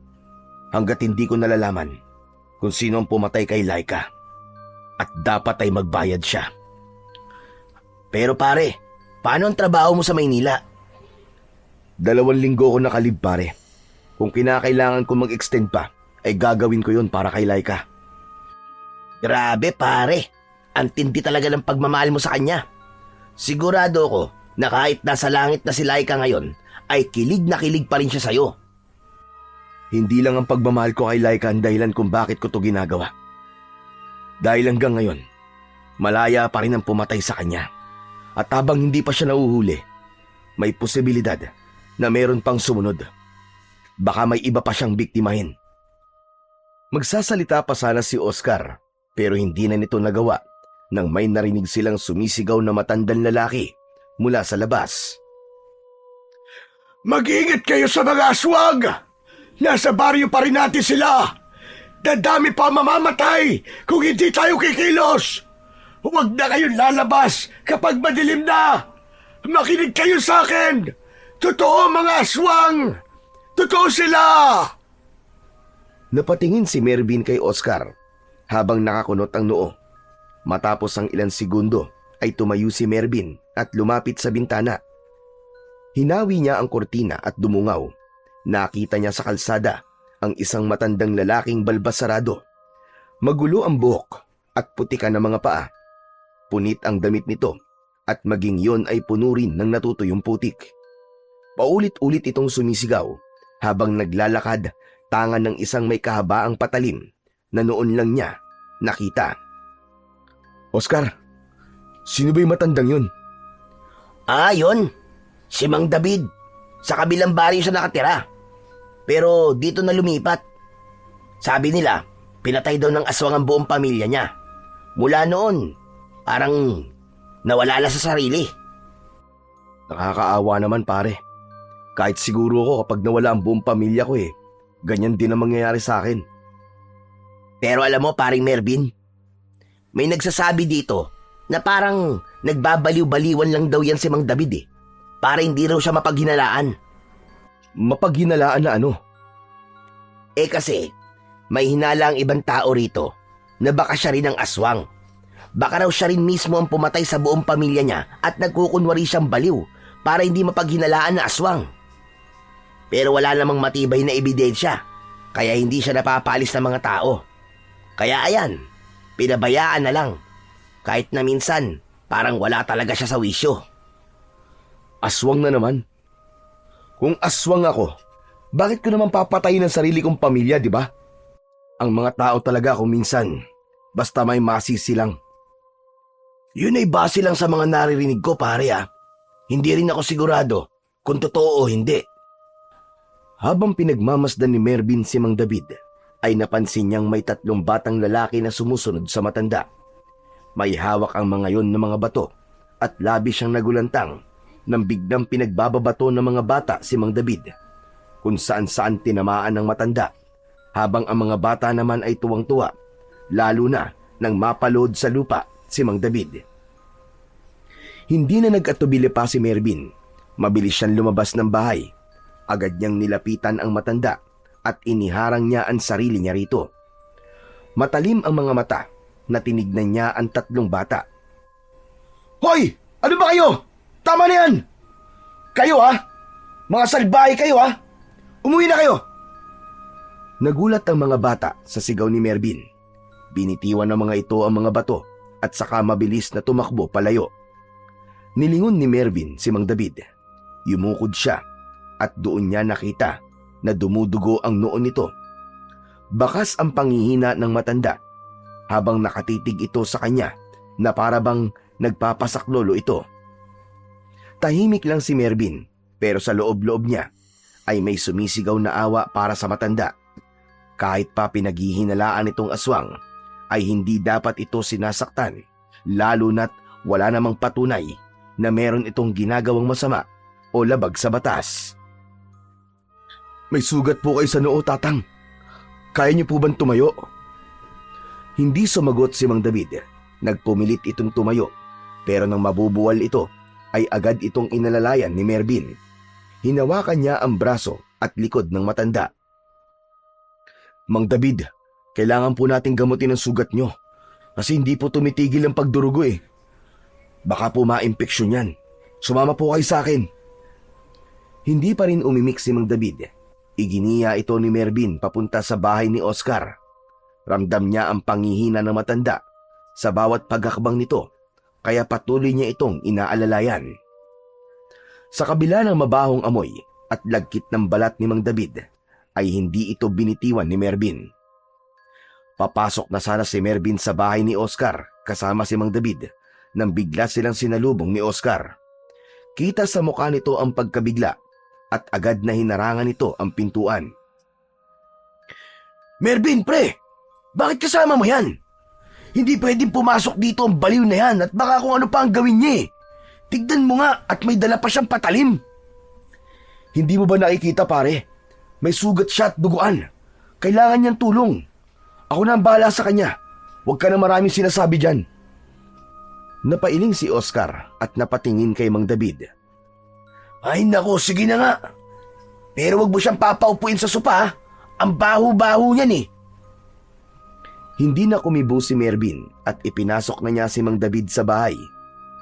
hanggat hindi ko nalalaman kung sino ang pumatay kay Laika. At dapat ay magbayad siya. Pero pare, paano ang trabaho mo sa Maynila? 2 linggo ko nakalib, pare. Kung kinakailangan ko mag-extend pa, ay gagawin ko yon para kay Laika. Grabe pare, ang tindi talaga ng pagmamahal mo sa kanya. Sigurado ko na kahit nasa langit na si Laika ngayon, ay kilig na kilig pa rin siya sa'yo. Hindi lang ang pagmamahal ko kay Laika ang dahilan kung bakit ko to ginagawa. Dahil hanggang ngayon, malaya pa rin ang pumatay sa kanya. At habang hindi pa siya nauhuli, may posibilidad na meron pang sumunod. Baka may iba pa siyang biktimahin. Magsasalita pa sana si Oscar, pero hindi na nito nagawa nang may narinig silang sumisigaw na matandang lalaki mula sa labas. Mag-ingat kayo sa mga aswang! Nasa baryo pa rin natin sila! Dadami pa mamamatay kung hindi tayo kikilos! Huwag na kayong lalabas kapag madilim na! Makinig kayo sa akin! Totoo mga aswang! Totoo sila! Napatingin si Mervin kay Oscar habang nakakunot ang noo. Matapos ang ilang segundo ay tumayo si Mervin at lumapit sa bintana. Hinawi niya ang kortina at dumungaw. Nakita niya sa kalsada ang isang matandang lalaking balbasarado. Magulo ang buhok at putikan ang mga paa. Punit ang damit nito at maging yon ay puno rin ng natutuyong putik. Paulit-ulit itong sumisigaw habang naglalakad tangan ng isang may kahabaang patalim na noon lang niya nakita. Oscar, sino ba yung matandang yun? Yun. Si Mang David. Sa kabilang baryo siya nakatira. Pero dito na lumipat. Sabi nila, pinatay daw ng aswang ang buong pamilya niya. Mula noon, parang nawala na sa sarili. Nakakaawa naman, pare. Kahit siguro ako kapag nawala ang buong pamilya ko ganyan din ang mangyayari sa akin. Pero alam mo, paring Mervin, may nagsasabi dito na parang nagbabaliw-baliwan lang daw yan si Mang David para hindi raw siya mapaghinalaan. Mapaghinalaan na ano? Kasi may hinala ang ibang tao rito na baka siya rin ang aswang. Baka raw siya rin mismo ang pumatay sa buong pamilya niya at nagkukunwari siyang baliw para hindi mapaghinalaan na aswang. Pero wala namang matibay na ebidensya, kaya hindi siya napapalis ng mga tao. Kaya ayan, pinabayaan na lang. Kahit na minsan, parang wala talaga siya sa wisyo. Aswang na naman? Kung aswang ako, bakit ko naman papatayin ang sarili kong pamilya, di ba? Ang mga tao talaga kung minsan, basta may masisi lang. Yun ay base lang sa mga naririnig ko, pare. Hindi rin ako sigurado kung totoo o hindi. Habang pinagmamasdan ni Mervin si Mang David, ay napansin niyang may 3 batang lalaki na sumusunod sa matanda. May hawak ang mga yon ng mga bato at labis siyang nagulantang nang biglang pinagbababato ng mga bata si Mang David, kung saan-saan tinamaan ng matanda, habang ang mga bata naman ay tuwang-tuwa, lalo na nang mapalood sa lupa si Mang David. Hindi na nag-atubili pa si Mervin. Mabilis siyang lumabas ng bahay. Agad niyang nilapitan ang matanda at iniharang niya ang sarili niya rito. Matalim ang mga mata na tinignan niya ang 3 bata. Hoy! Ano ba kayo? Tama na yan! Kayo Mga salbahe kayo Umuwi na kayo! Nagulat ang mga bata sa sigaw ni Mervin. Binitiwan ng mga ito ang mga bato at saka mabilis na tumakbo palayo. Nilingon ni Mervin si Mang David. Yumukod siya at doon niya nakita na dumudugo ang noo nito. Bakas ang panghihina ng matanda habang nakatitig ito sa kanya na para bang nagpapasaklolo ito. Tahimik lang si Mervin, pero sa loob-loob niya ay may sumisigaw na awa para sa matanda. Kahit pa pinaghihinalaan itong aswang, ay hindi dapat ito sinasaktan, lalo na't wala namang patunay na meron itong ginagawang masama o labag sa batas. May sugat po kayo sa noo, Tatang. Kaya niyo po bang tumayo? Hindi sumagot si Mang David. Nagpumilit itong tumayo, pero nang mabubuwal ito, ay agad itong inalalayan ni Mervin. Hinawakan niya ang braso at likod ng matanda. Mang David, kailangan po nating gamutin ang sugat nyo kasi hindi po tumitigil ang pagdurugo Baka po ma-impeksyon yan. Sumama po kayo sa akin. Hindi pa rin umimik si Mang David. Iginiya ito ni Mervin papunta sa bahay ni Oscar. Ramdam niya ang panghihina ng matanda sa bawat paghakbang nito, kaya patuloy niya itong inaalalayan. Sa kabila ng mabahong amoy at lagkit ng balat ni Mang David, ay hindi ito binitiwan ni Mervin. Papasok na sana si Mervin sa bahay ni Oscar kasama si Mang David nang bigla silang sinalubong ni Oscar. Kita sa mukha nito ang pagkabigla at agad na hinarangan nito ang pintuan. Mervin, pre! Bakit kasama mo yan? Hindi pwedeng pumasok dito ang baliw na yan at baka kung ano pa ang gawin niya eh. Tignan mo nga at may dala pa siyang patalim. Hindi mo ba nakikita, pare? May sugat siya at duguan. Kailangan niyang tulong. Ako na ang bahala sa kanya. Huwag ka na maraming sinasabi dyan. Napailing si Oscar at napatingin kay Mang David. Ay nako, sige na nga. Pero wag mo siyang papaupuin sa sopa ha. Ang baho-baho niyan eh. Hindi na kumibo si Mervin at ipinasok na niya si Mang David sa bahay.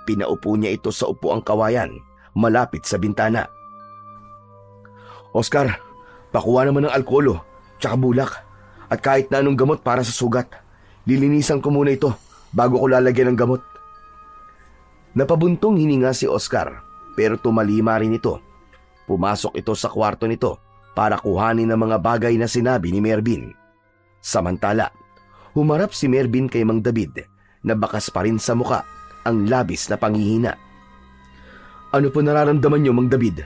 Pinaupo niya ito sa upuang kawayan malapit sa bintana. Oscar, pakuha naman ng alkolo, tsaka bulak, at kahit na anong gamot para sa sugat. Lilinisan ko muna ito bago ko lalagyan ng gamot. Napabuntong hininga si Oscar pero tumalima rin ito. Pumasok ito sa kwarto nito para kuhanin ang mga bagay na sinabi ni Mervin. Samantala, humarap si Mervin kay Mang David na bakas pa rin sa muka ang labis na panghihina. Ano po nararamdaman niyo, Mang David?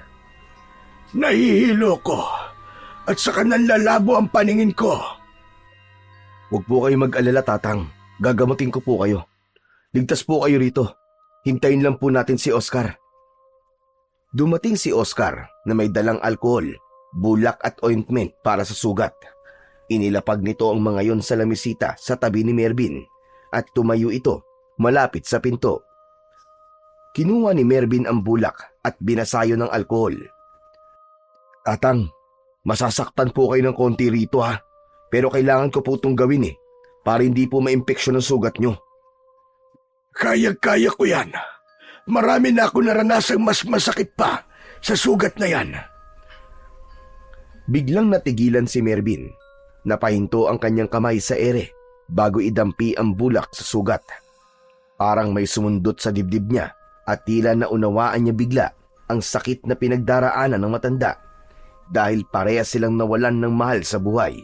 Nahihilo ko at saka nanlalabo ang paningin ko. Huwag po kayo mag-alala, Tatang. Gagamutin ko po kayo. Ligtas po kayo rito. Hintayin lang po natin si Oscar. Dumating si Oscar na may dalang alkohol, bulak at ointment para sa sugat. Inilapag nito ang mga yon sa lamisita sa tabi ni Mervin at tumayo ito malapit sa pinto. Kinuha ni Mervin ang bulak at binasayo ng alkohol. Tatang, masasaktan po kayo ng konti rito ha, pero kailangan ko po itong gawin para hindi po ma-impeksyon ang sugat nyo. Kaya-kaya ko yan. Marami na ako naranasang mas masakit pa sa sugat na yan. Biglang natigilan si Mervin. Napahinto ang kanyang kamay sa ere bago idampi ang bulak sa sugat. Parang may sumundot sa dibdib niya at tila naunawaan niya bigla ang sakit na pinagdaraanan ng matanda dahil parehas silang nawalan ng mahal sa buhay.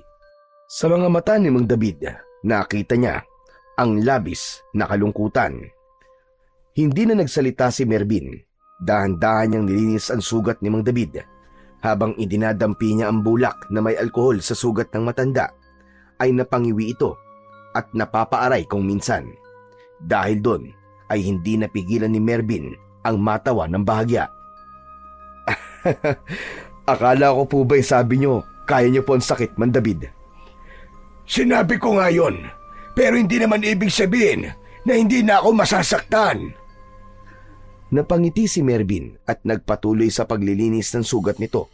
Sa mga mata ni Mang David, nakita niya ang labis na kalungkutan. Hindi na nagsalita si Mervin. Dahan-dahan niyang nilinis ang sugat ni Mang David. Habang idinadampi niya ang bulak na may alkohol sa sugat ng matanda, ay napangiwi ito at napapaaray kung minsan. Dahil doon ay hindi napigilan ni Mervin ang matawa ng bahagya. Akala ko po ba'y sabi niyo, kaya niyo po ang sakit, Mang David? Sinabi ko nga yun, pero hindi naman ibig sabihin na hindi na ako masasaktan. Napangiti si Mervin at nagpatuloy sa paglilinis ng sugat nito.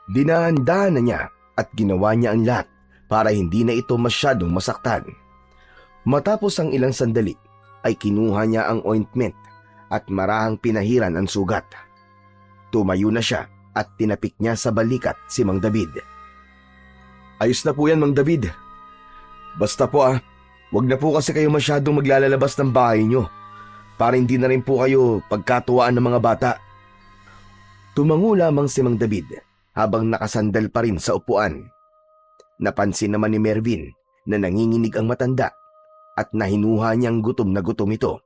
Dinahan-dahan na niya at ginawa niya ang lahat para hindi na ito masyadong masaktan. Matapos ang ilang sandali ay kinuha niya ang ointment at marahang pinahiran ang sugat. Tumayo na siya at tinapik niya sa balikat si Mang David. Ayos na po yan, Mang David. Basta po wag na po kasi kayo masyadong maglalabas ng bahay niyo para hindi na rin po kayo pagkatuwaan ng mga bata. Tumango lamang si Mang David habang nakasandal pa rin sa upuan. Napansin naman ni Mervin na nanginginig ang matanda at nahinuha niyang gutom na gutom ito.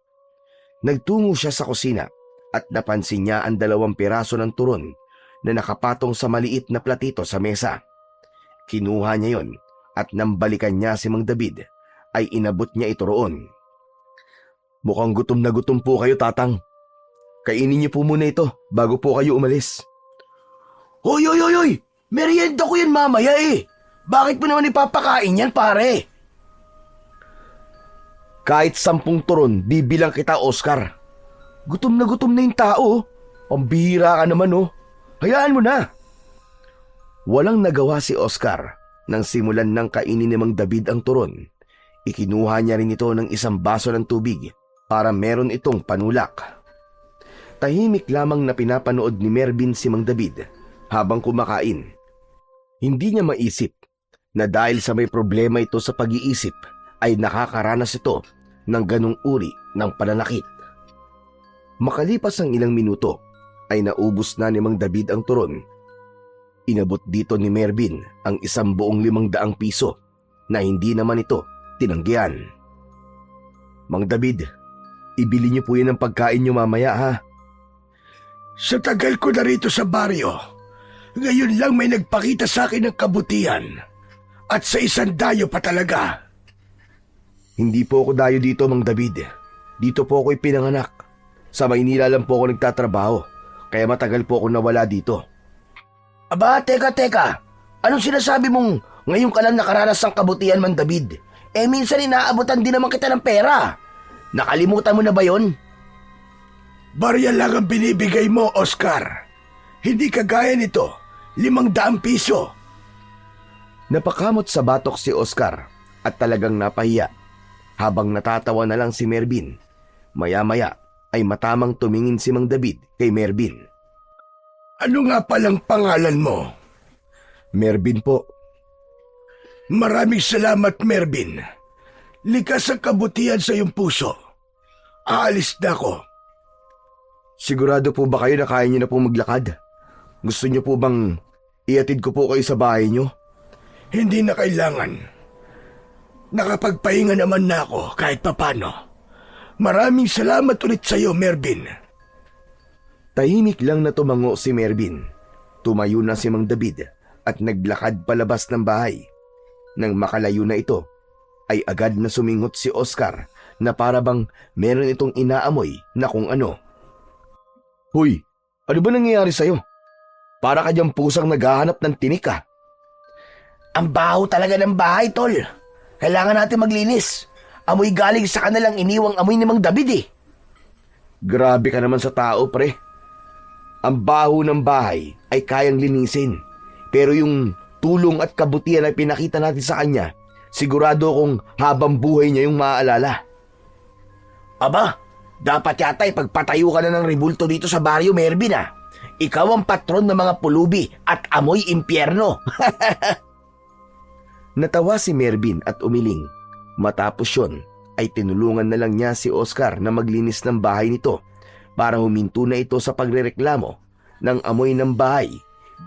Nagtungo siya sa kusina at napansin niya ang 2 piraso ng turon na nakapatong sa maliit na platito sa mesa. Kinuha niya yon at nang balikan niya si Mang David ay inabot niya ito roon. Mukhang gutom na gutom po kayo, Tatang. Kainin niyo po muna ito bago po kayo umalis. Hoy! Merienda ko yan mamaya eh. Bakit mo naman ipapakain yan, pare? Kahit 10 turon, bibilang kita, Oscar. Gutom na yung tao. Pambihira ka naman Hayaan mo na. Walang nagawa si Oscar nang simulan ng kainin ni Mang David ang turon. Ikinuha niya rin ito ng 1 baso ng tubig para meron itong panulak. Tahimik lamang na pinapanood ni Mervin si Mang David habang kumakain. Hindi niya maisip na dahil sa may problema ito sa pag-iisip ay nakakaranas ito ng ganung uri ng pananakit. Makalipas ang ilang minuto ay naubos na ni Mang David ang turon. Inabot dito ni Mervin ang 1,500 piso na hindi naman ito tinanggihan. Mang David, ibili niyo po yan ng pagkain niyo mamaya ha. Sa tagal ko na rito sa baryo, ngayon lang may nagpakita sa akin ng kabutihan. At sa isang dayo pa talaga. Hindi po ako dayo dito, Mang David. Dito po ako ipinanganak. Sa Maynila lang po ako nagtatrabaho, kaya matagal po ako nawala dito. Aba, teka. Anong sinasabi mong ngayon ka lang nakaranas ng kabutihan, Mang David? Minsan inaabutan din naman kita ng pera. Nakalimutan mo na ba yon? Barya lang ang binibigay mo, Oscar. Hindi kagaya nito, 500 piso. Napakamot sa batok si Oscar at talagang napahiya. Habang natatawa na lang si Mervin, maya-maya ay matamang tumingin si Mang David kay Mervin. Ano nga palang pangalan mo? Mervin po. Maraming salamat, Mervin. Likas ang kabutihan sa iyong puso. Aalis na ako. Sigurado po ba kayo na kaya niyo na po maglakad? Gusto niyo po bang iatid ko po kayo sa bahay niyo? Hindi na kailangan. Nakapagpahinga naman na ako kahit papano. Maraming salamat ulit sa iyo, Mervin. Tahimik lang na tumango si Mervin. Tumayo na si Mang David at naglakad palabas ng bahay. Nang makalayo na ito, ay agad na sumingot si Oscar na para bang meron itong inaamoy na kung ano. Hoy, ano ba nangyayari sa'yo? Para ka diyang pusang naghahanap ng tinik ah. Ang baho talaga ng bahay, tol. Kailangan natin maglinis. Amoy galing sa kanilang iniwang amoy ni Mang David eh. Grabe ka naman sa tao, pre. Ang baho ng bahay ay kayang linisin. Pero yung tulong at kabutihan na pinakita natin sa kanya, sigurado kong habang buhay niya yung maaalala. Aba, dapat yata ipagpatayo ka na ng rebulto dito sa baryo, Mervin ah. Ikaw ang patron ng mga pulubi at amoy impyerno. Natawa si Mervin at umiling. Matapos yun, ay tinulungan na lang niya si Oscar na maglinis ng bahay nito para huminto na ito sa pagrereklamo ng amoy ng bahay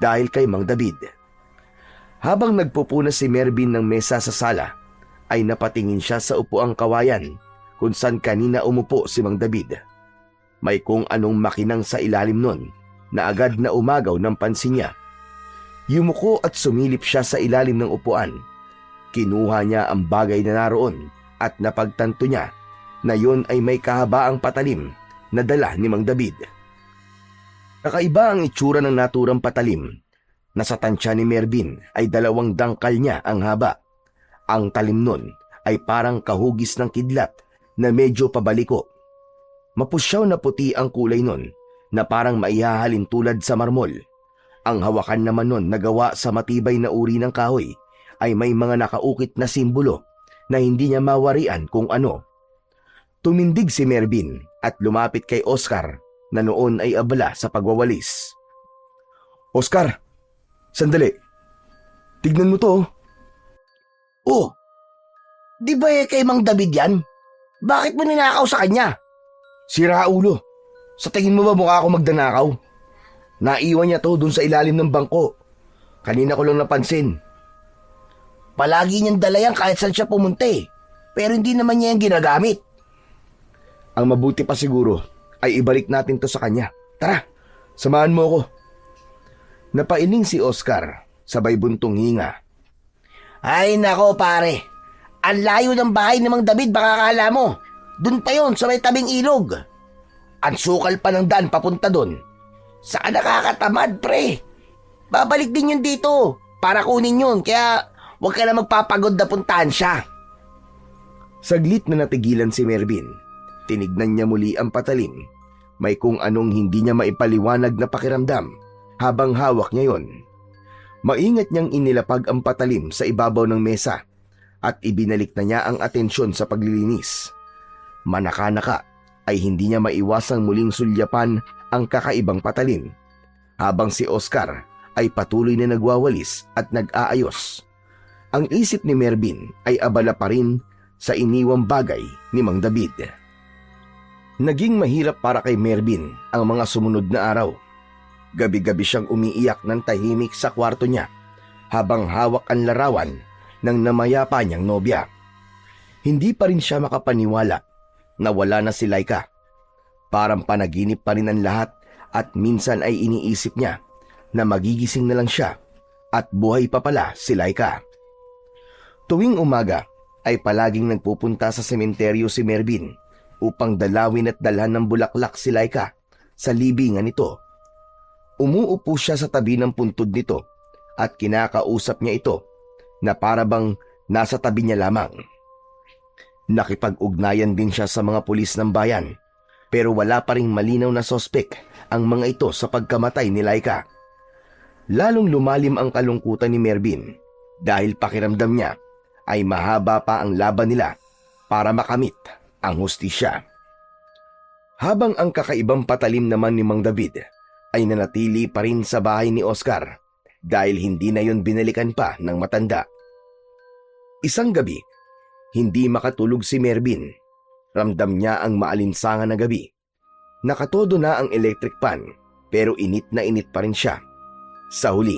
dahil kay Mang David. Habang nagpupuna si Mervin ng mesa sa sala, ay napatingin siya sa upuang kawayan kung saan kanina umupo si Mang David. May kung anong makinang sa ilalim nun na agad na umagaw ng pansin niya. Yumuko at sumilip siya sa ilalim ng upuan. Kinuha niya ang bagay na naroon at napagtanto niya na yon ay may kahabaang patalim na dala ni Mang David. Kakaiba ang itsura ng naturang patalim. Nasa tansya ni Mervin ay 2 dangkal niya ang haba. Ang talim nun ay parang kahugis ng kidlat na medyo pabaliko. Mapusyaw na puti ang kulay nun na parang maihahalin tulad sa marmol. Ang hawakan naman nun na gawa sa matibay na uri ng kahoy ay may mga nakaukit na simbolo na hindi niya mawarian kung ano. Tumindig si Mervin at lumapit kay Oscar na noon ay abala sa pagwawalis. Oscar, sandali. Tignan mo to. Oh, di ba kay Mang David yan? Bakit mo ninakaw sa kanya? Sira ulo. Sa tingin mo ba mukha ako magdanakaw? Naiwan niya to dun sa ilalim ng bangko. Kanina ko lang napansin. Palagi niyang dala yan kahit saan siya pumunta eh. Pero hindi naman niya yung ginagamit. Ang mabuti pa siguro ay ibalik natin to sa kanya. Tara, samahan mo ako. Napailing si Oscar, sabay buntong hinga. Ay nako pare, ang layo ng bahay ni Mang David baka akala mo. Dun pa yon sa may tabing ilog. Ang sukal pa ng daan papunta dun. Saka nakakatamad pre. Babalik din yun dito para kunin yun kaya huwag ka na magpapagod na puntahan siya. Saglit na natigilan si Mervin. Tinignan niya muli ang patalim. May kung anong hindi niya maipaliwanag na pakiramdam habang hawak niya yon. Maingat niyang inilapag ang patalim sa ibabaw ng mesa at ibinalik na niya ang atensyon sa paglilinis. Manaka-naka ay hindi niya maiwasang muling sulyapan ang kakaibang patalim habang si Oscar ay patuloy na nagwawalis at nag-aayos. Ang isip ni Mervin ay abala pa rin sa iniwang bagay ni Mang David. Naging mahirap para kay Mervin ang mga sumunod na araw. Gabi-gabi siyang umiiyak ng tahimik sa kwarto niya habang hawak ang larawan ng namayapa niyang nobya. Hindi pa rin siya makapaniwala na wala na si Laika. Parang panaginip pa rin ang lahat at minsan ay iniisip niya na magigising na lang siya at buhay pa pala si Laika. Tuwing umaga ay palaging nagpupunta sa sementeryo si Mervin upang dalawin at dalhan ng bulaklak si Laika sa libingan nito. Umuupo siya sa tabi ng puntod nito at kinakausap niya ito na para bang nasa tabi niya lamang. Nakipag-ugnayan din siya sa mga pulis ng bayan pero wala pa ring malinaw na sospek ang mga ito sa pagkamatay ni Laika. Lalong lumalim ang kalungkutan ni Mervin dahil pakiramdam niya ay mahaba pa ang laban nila para makamit ang hustisya. Habang ang kakaibang patalim naman ni Mang David ay nanatili pa rin sa bahay ni Oscar dahil hindi na yon binalikan pa ng matanda. Isang gabi, hindi makatulog si Mervin. Ramdam niya ang maalinsangan na gabi. Nakatodo na ang electric fan pero init na init pa rin siya. Sa huli,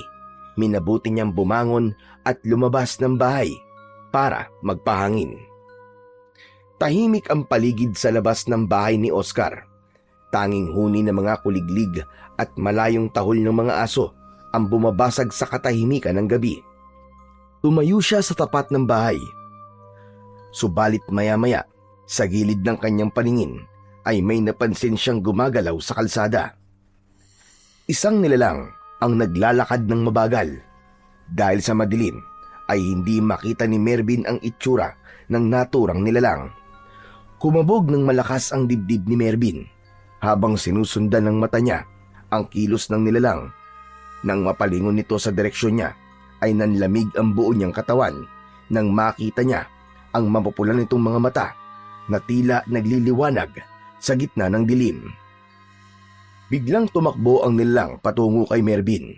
minabuti niyang bumangon at lumabas ng bahay para magpahangin. Tahimik ang paligid sa labas ng bahay ni Oscar. Tanging huni ng mga kuliglig at malayong tahol ng mga aso ang bumabasag sa katahimikan ng gabi. Tumayo siya sa tapat ng bahay. Subalit maya-maya, sa gilid ng kanyang paningin ay may napansin siyang gumagalaw sa kalsada. Isang nilalang ang naglalakad ng mabagal. Dahil sa madilim, ay hindi makita ni Mervin ang itsura ng naturang nilalang. Kumabog ng malakas ang dibdib ni Mervin habang sinusundan ng mata niya ang kilos ng nilalang. Nang mapalingon nito sa direksyon niya, ay nanlamig ang buo niyang katawan nang makita niya ang mapupulan nitong mga mata na tila nagliliwanag sa gitna ng dilim. Biglang tumakbo ang nilalang patungo kay Mervin.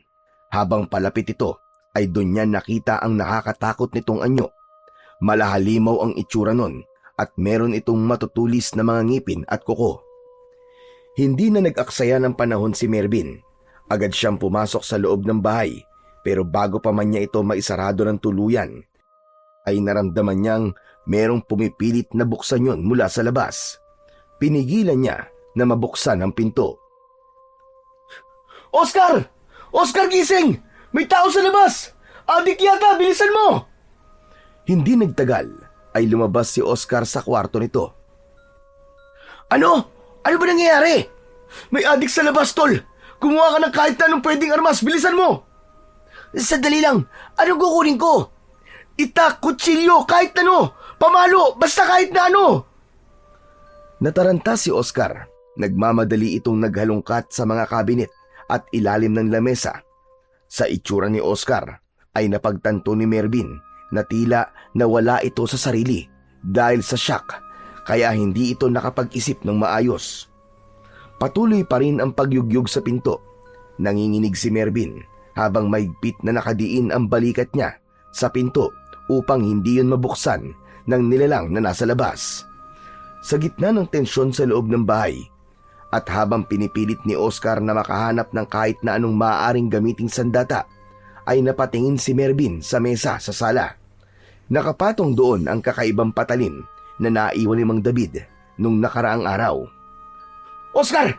Habang palapit ito, ay doon niya nakita ang nakakatakot nitong anyo. Malahalimaw ang itsura nun at meron itong matutulis na mga ngipin at kuko. Hindi na nag-aksaya ng panahon si Mervin. Agad siyang pumasok sa loob ng bahay pero bago pa man niya ito maisarado ng tuluyan, ay naramdaman niyang merong pumipilit na buksan yon mula sa labas. Pinigilan niya na mabuksan ang pinto. Oscar! Oscar, gising! May tao sa labas! Adik yata, bilisan mo! Hindi nagtagal ay lumabas si Oscar sa kwarto nito. Ano? Ano ba nangyayari? May adik sa labas, tol! Kumuha ka ng kahit na anong pwedeng armas, bilisan mo! Sandali lang, anong kukunin ko? Itak, kutsilyo, kahit ano! Pamalo, basta kahit na ano! Nataranta si Oscar. Nagmamadali itong naghalungkat sa mga kabinet at ilalim ng lamesa. Sa itsura ni Oscar ay napagtanto ni Mervin na tila nawala ito sa sarili dahil sa shock, kaya hindi ito nakapag-isip ng maayos. Patuloy pa rin ang pagyugyug sa pinto. Nanginginig si Mervin habang maigpit na nakadiin ang balikat niya sa pinto upang hindi yun mabuksan ng nilalang na nasa labas. Sa gitna ng tensyon sa loob ng bahay, at habang pinipilit ni Oscar na makahanap ng kahit na anong maaaring gamiting sandata, ay napatingin si Mervin sa mesa sa sala. Nakapatong doon ang kakaibang patalim na naiwan ni Mang David nung nakaraang araw. Oscar!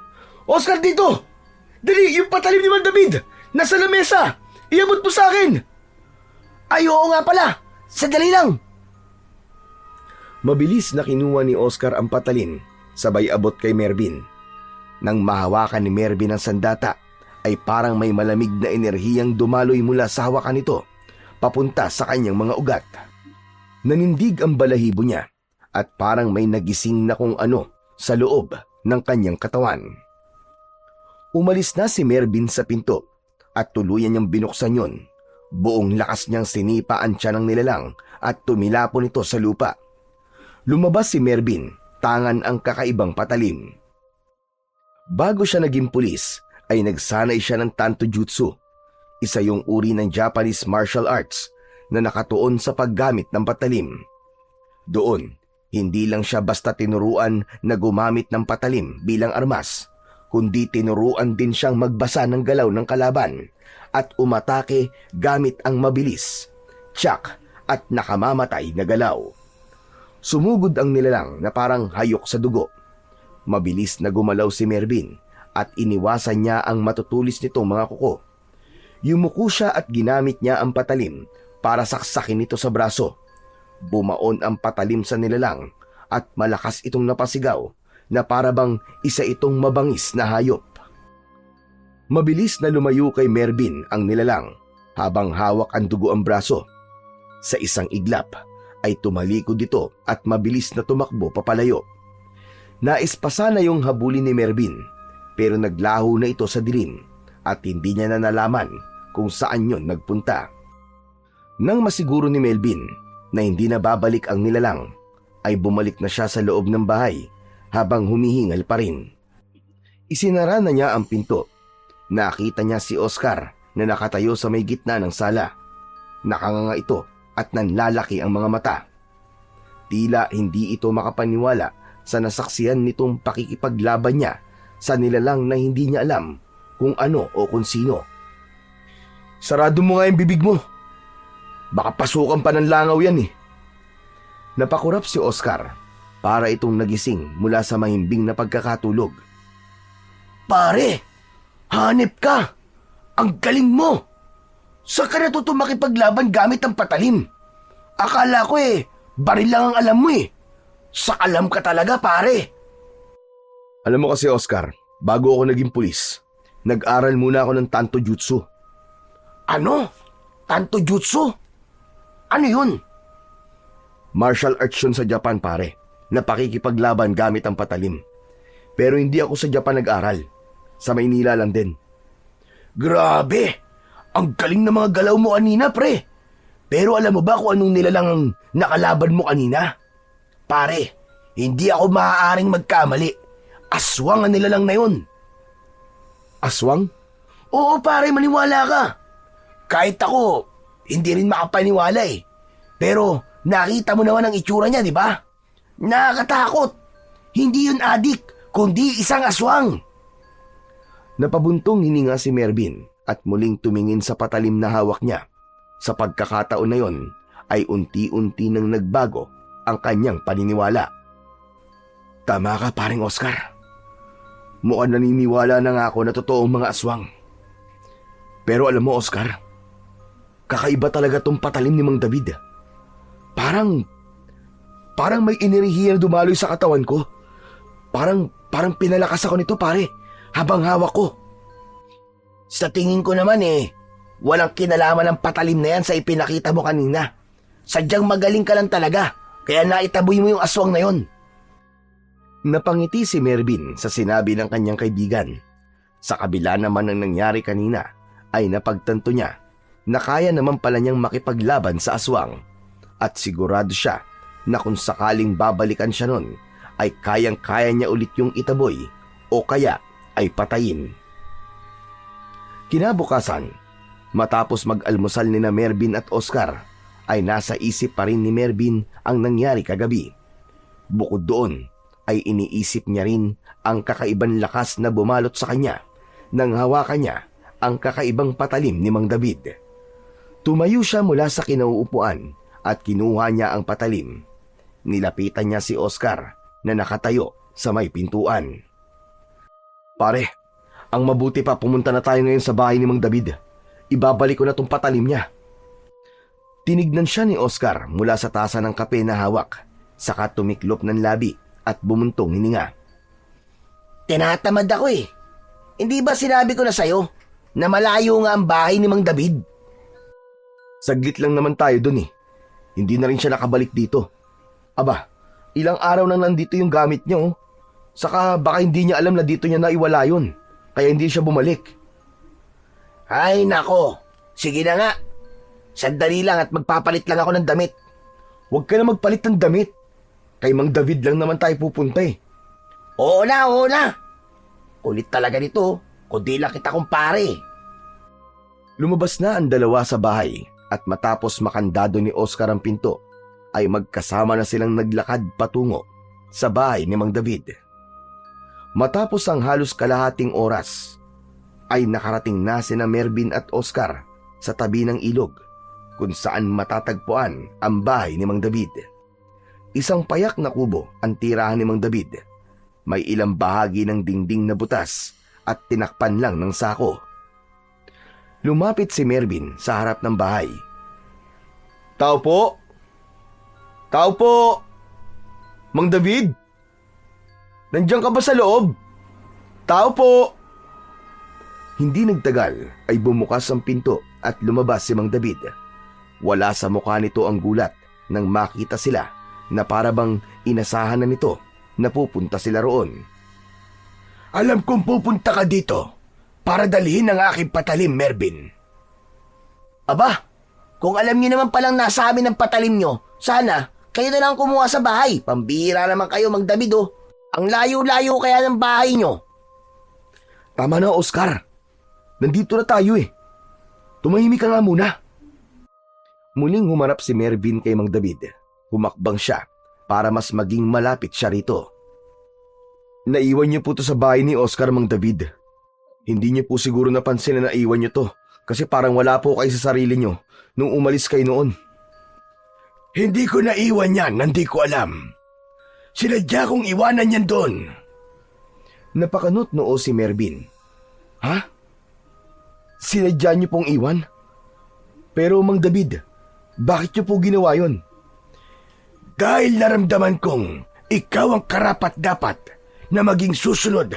Oscar, dito! Dali, yung patalim ni Mang David! Nasa lamesa! Iabot mo sa akin! Ay, oo nga pala! Sandali lang! Mabilis na kinuha ni Oscar ang patalim, sabay abot kay Mervin. Nang mahawakan ni Mervin ang sandata, ay parang may malamig na enerhiyang dumaloy mula sa hawakan nito, papunta sa kanyang mga ugat. Nanindig ang balahibo niya, at parang may nagising na kung ano sa loob ng kanyang katawan. Umalis na si Mervin sa pinto, at tuluyan niyang binuksan yon. Buong lakas niyang sinipa ang tiyan ng nilalang at tumilapon ito sa lupa. Lumabas si Mervin, tangan ang kakaibang patalim. Bago siya naging pulis, ay nagsanay siya ng tanto jutsu. Isa yung uri ng Japanese martial arts na nakatuon sa paggamit ng patalim. Doon, hindi lang siya basta tinuruan na gumamit ng patalim bilang armas, kundi tinuruan din siyang magbasa ng galaw ng kalaban at umatake gamit ang mabilis, tiyak at nakamamatay na galaw. Sumugod ang nilalang na parang hayok sa dugo. Mabilis na gumalaw si Mervin at iniwasan niya ang matutulis nitong mga kuko. Yumuko siya at ginamit niya ang patalim para saksakin ito sa braso. Bumaon ang patalim sa nilalang at malakas itong napasigaw na parabang isa itong mabangis na hayop. Mabilis na lumayo kay Mervin ang nilalang habang hawak ang dugo ang braso. Sa isang iglap ay tumalikod ito at mabilis na tumakbo papalayo. Nais pa sana yung habulin ni Mervin pero naglaho na ito sa dilim at hindi niya na nalaman kung saan yon nagpunta. Nang masiguro ni Melvin na hindi na babalik ang nilalang, ay bumalik na siya sa loob ng bahay habang humihingal pa rin. Isinara na niya ang pinto. Nakita niya si Oscar na nakatayo sa may gitna ng sala. Nakanganga ito at nanlalaki ang mga mata. Tila hindi ito makapaniwala sa nasaksihan nitong pakikipaglaban niya sa nilalang na hindi niya alam kung ano o kung sino. Sarado mo nga yung bibig mo. Baka pasukan pa ng langaw yan eh. Napakurap si Oscar para itong nagising mula sa mahimbing na pagkakatulog. Pare, hanip ka! Ang galing mo! Saan ka natuto makipaglaban gamit ang patalim? Akala ko baril lang ang alam mo eh. Sa alam ka talaga pare. Alam mo kasi Oscar, bago ako naging pulis, nag-aral muna ako ng Tanto Jutsu. Ano? Tanto Jutsu? Ano yun? Martial arts yun sa Japan pare, na pakikipaglaban gamit ang patalim. Pero hindi ako sa Japan nag-aral. Sa Maynila lang din. Grabe! Ang galing ng mga galaw mo kanina pre. Pero alam mo ba kung anong nilalang ang nakalaban mo kanina? Pare, hindi ako maaaring magkamali. Aswang ang nilalang na yun. Aswang? Oo pare, maniwala ka. Kahit ako, hindi rin makapaniwala eh. Pero nakita mo naman ang itsura niya, di ba? Nakakatakot. Hindi yun adik, kundi isang aswang. Napabuntong hininga si Mervin at muling tumingin sa patalim na hawak niya. Sa pagkakataon na yon ay unti-unti nang nagbago ang kanyang paniniwala. Tama ka paring Oscar. Mukhang naniniwala na nga ako na totoong mga aswang. Pero alam mo Oscar, kakaiba talaga tong patalim ni Mang David. Parang may enerhiya na dumaloy sa katawan ko. Parang pinalakas ako nito pare, habang hawak ko. Sa tingin ko naman walang kinalaman ng patalim na yan sa ipinakita mo kanina. Sadyang magaling ka lang talaga, kaya naitaboy mo yung aswang na yon. Napangiti si Mervin sa sinabi ng kanyang kaibigan. Sa kabila naman ng nangyari kanina, ay napagtanto niya na kaya naman pala niyang makipaglaban sa aswang. At sigurado siya na kung sakaling babalikan siya nun, ay kayang-kaya niya ulit yung itaboy o kaya ay patayin. Kinabukasan, matapos mag-almusal nina Mervin at Oscar, ay nasa isip pa rin ni Mervin ang nangyari kagabi. Bukod doon, ay iniisip niya rin ang kakaibang lakas na bumalot sa kanya nang hawakan niya ang kakaibang patalim ni Mang David. Tumayo siya mula sa kinauupuan at kinuha niya ang patalim. Nilapitan niya si Oscar na nakatayo sa may pintuan. Pare, ang mabuti pa pumunta na tayo ngayon sa bahay ni Mang David. Ibabalik ko na tong patalim niya. Tinignan siya ni Oscar mula sa tasa ng kape na hawak, saka tumiklop ng labi at bumuntong hininga. Tinatamad ako Hindi ba sinabi ko na sa'yo na malayo nga ang bahay ni Mang David? Saglit lang naman tayo dun Hindi na rin siya nakabalik dito. Aba, ilang araw nang nandito yung gamit niya Saka baka hindi niya alam na dito niya naiwala yun. Kaya hindi siya bumalik. Ay nako, sige na nga. Sandali lang at magpapalit lang ako ng damit. Huwag ka na magpalit ng damit. Kay Mang David lang naman tayo pupunta Oo na. Kulit talaga nito, kundi lang kita kumpare. Lumabas na ang dalawa sa bahay at matapos makandado ni Oscar ang pinto, ay magkasama na silang naglakad patungo sa bahay ni Mang David. Matapos ang halos kalahating oras, ay nakarating na sina Mervin at Oscar sa tabi ng ilog kung saan matatagpuan ang bahay ni Mang David. Isang payak na kubo ang tirahan ni Mang David. May ilang bahagi ng dingding na butas at tinakpan lang ng sako. Lumapit si Mervin sa harap ng bahay. "Tao po! Tao po! Mang David? Nandiyan ka ba sa loob? Tao po!" Hindi nagtagal ay bumukas ang pinto at lumabas si Mang David. Wala sa mukha nito ang gulat nang makita sila na parabang inasahan na nito na pupunta sila roon. Alam kong pupunta ka dito para dalhin ang aking patalim, Mervin. Aba, kung alam niyo naman palang nasa amin ang patalim nyo, sana kayo na lang kumuha sa bahay. Pambihira naman kayo, Mang David, oh. Ang layo-layo kaya ng bahay nyo. Tama na, Oscar. Nandito na tayo eh. Tumahimik ka nga muna. Muling humarap si Mervin kay Mang David. Humakbang siya para mas maging malapit siya rito. Naiwan niyo po to sa bahay ni Oscar, Mang David. Hindi niyo po siguro napansin na naiwan niyo to kasi parang wala po kayo sa sarili niyo nung umalis kayo noon. Hindi ko naiwan yan, hindi ko alam. Sinadya kong iwanan yan doon. Napakanot noo si Mervin. Ha? Sinadya niyo pong iwan? Pero Mang David, bakit niyo po ginawa yon? Dahil naramdaman kong ikaw ang karapat-dapat na maging susunod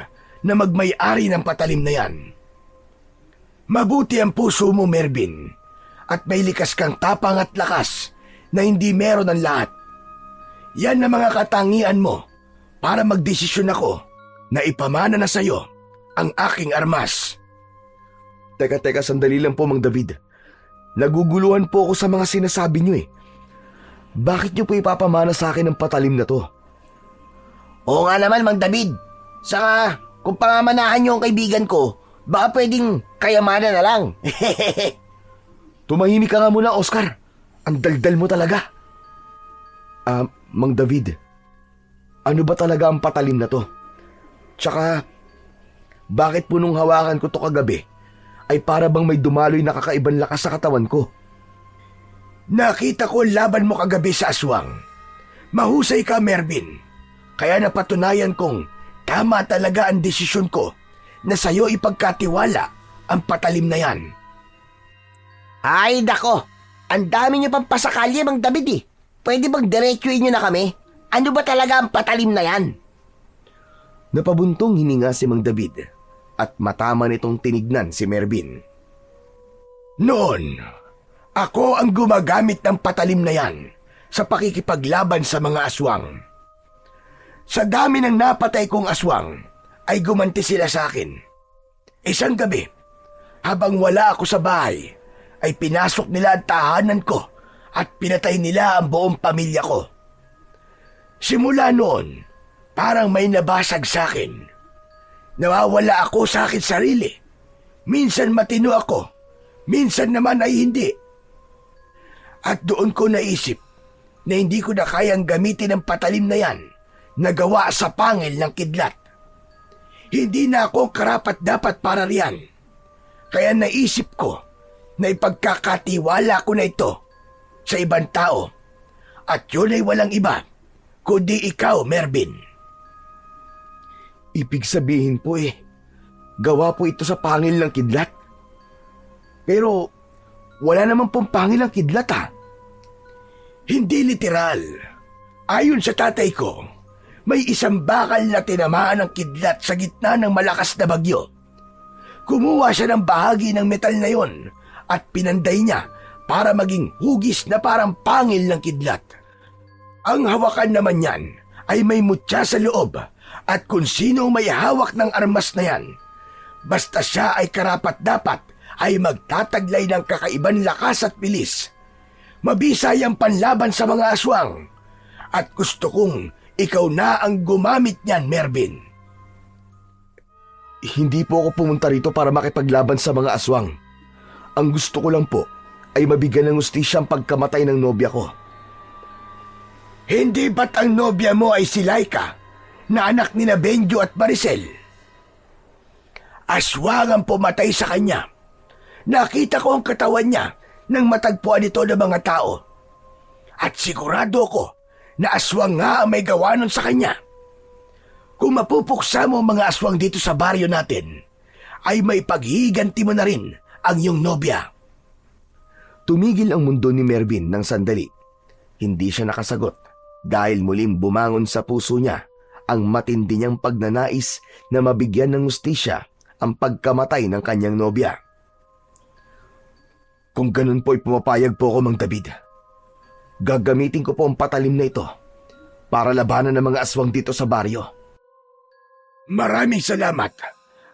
na magmay-ari ng patalim na yan. Mabuti ang puso mo, Mervin, at may likas kang tapang at lakas na hindi meron ang lahat. Yan ang mga katangian mo para magdesisyon ako na ipamana na sa'yo ang aking armas. Teka, sandali lang po, Mang David. Naguguluhan po ako sa mga sinasabi niyo eh. Bakit niyo po ipapamana sa akin ang patalim na to? Oo nga naman, Mang David. Saka, kung pangamanahan niyo ang kaibigan ko, baka pwedeng kayamanan na lang. Tumahimik ka nga muna, Oscar. Ang daldal mo talaga. Mang David, ano ba talaga ang patalim na to? Tsaka, bakit po nung hawakan ko to kagabi, ay para bang may dumaloy na kakaibang lakas sa katawan ko? Nakita ko laban mo kagabi sa aswang. Mahusay ka, Mervin. Kaya napatunayan kong tama talaga ang desisyon ko na sa'yo ipagkatiwala ang patalim na yan. Ay, dako. Ang dami niyo pang pasakalye, Mang David eh. Pwede bang diretsuin niyo na kami? Ano ba talaga ang patalim na yan? Napabuntong hininga si Mang David at matama nitong tinignan si Mervin. Noon, ako ang gumagamit ng patalim na yan sa pakikipaglaban sa mga aswang. Sa dami ng napatay kong aswang, ay gumanti sila sa akin. Isang gabi, habang wala ako sa bahay, ay pinasok nila ang tahanan ko at pinatay nila ang buong pamilya ko. Simula noon, parang may nabasag sa akin. Nawawala ako sa akin sarili. Minsan matino ako, minsan naman ay hindi. At doon ko naisip na hindi ko na kayang gamitin ang patalim na yan na gawa sa pangil ng kidlat. Hindi na ako karapat-dapat para riyan. Kaya naisip ko na ipagkakatiwala ko na ito sa ibang tao. At yun ay walang iba, kundi ikaw, Mervin. Ibig sabihin po gawa po ito sa pangil ng kidlat. Pero wala naman pong pangil ang kidlat ha. Hindi literal. Ayon sa tatay ko, may isang bakal na tinamaan ng kidlat sa gitna ng malakas na bagyo. Kumuha siya ng bahagi ng metal na yon at pinanday niya para maging hugis na parang pangil ng kidlat. Ang hawakan naman yan ay may mutya sa loob at kung sino may hawak ng armas na yan, basta siya ay karapat-dapat ay magtataglay ng kakaiban lakas at bilis. Mabisay ang panlaban sa mga aswang at gusto kong ikaw na ang gumamit niyan, Mervin. Hindi po ako pumunta rito para makipaglaban sa mga aswang. Ang gusto ko lang po ay mabigyan ng hustisya ang pagkamatay ng nobya ko. Hindi ba't ang nobya mo ay si Laika, na anak ni na Benjo at Maricel? Aswang ang pumatay sa kanya. Nakita ko ang katawan niya nang matagpuan ito ng mga tao. At sigurado ko na aswang nga ang may gawa nun sa kanya. Kung mapupuksa mo mga aswang dito sa baryo natin, ay may paghiganti mo na rin ang iyong nobya. Tumigil ang mundo ni Mervin ng sandali. Hindi siya nakasagot dahil muling bumangon sa puso niya ang matindi niyang pagnanais na mabigyan ng hustisya ang pagkamatay ng kanyang nobya. Kung ganun po ay pumapayag po ako, Mang David. Gagamitin ko po ang patalim na ito para labanan ng mga aswang dito sa baryo. Maraming salamat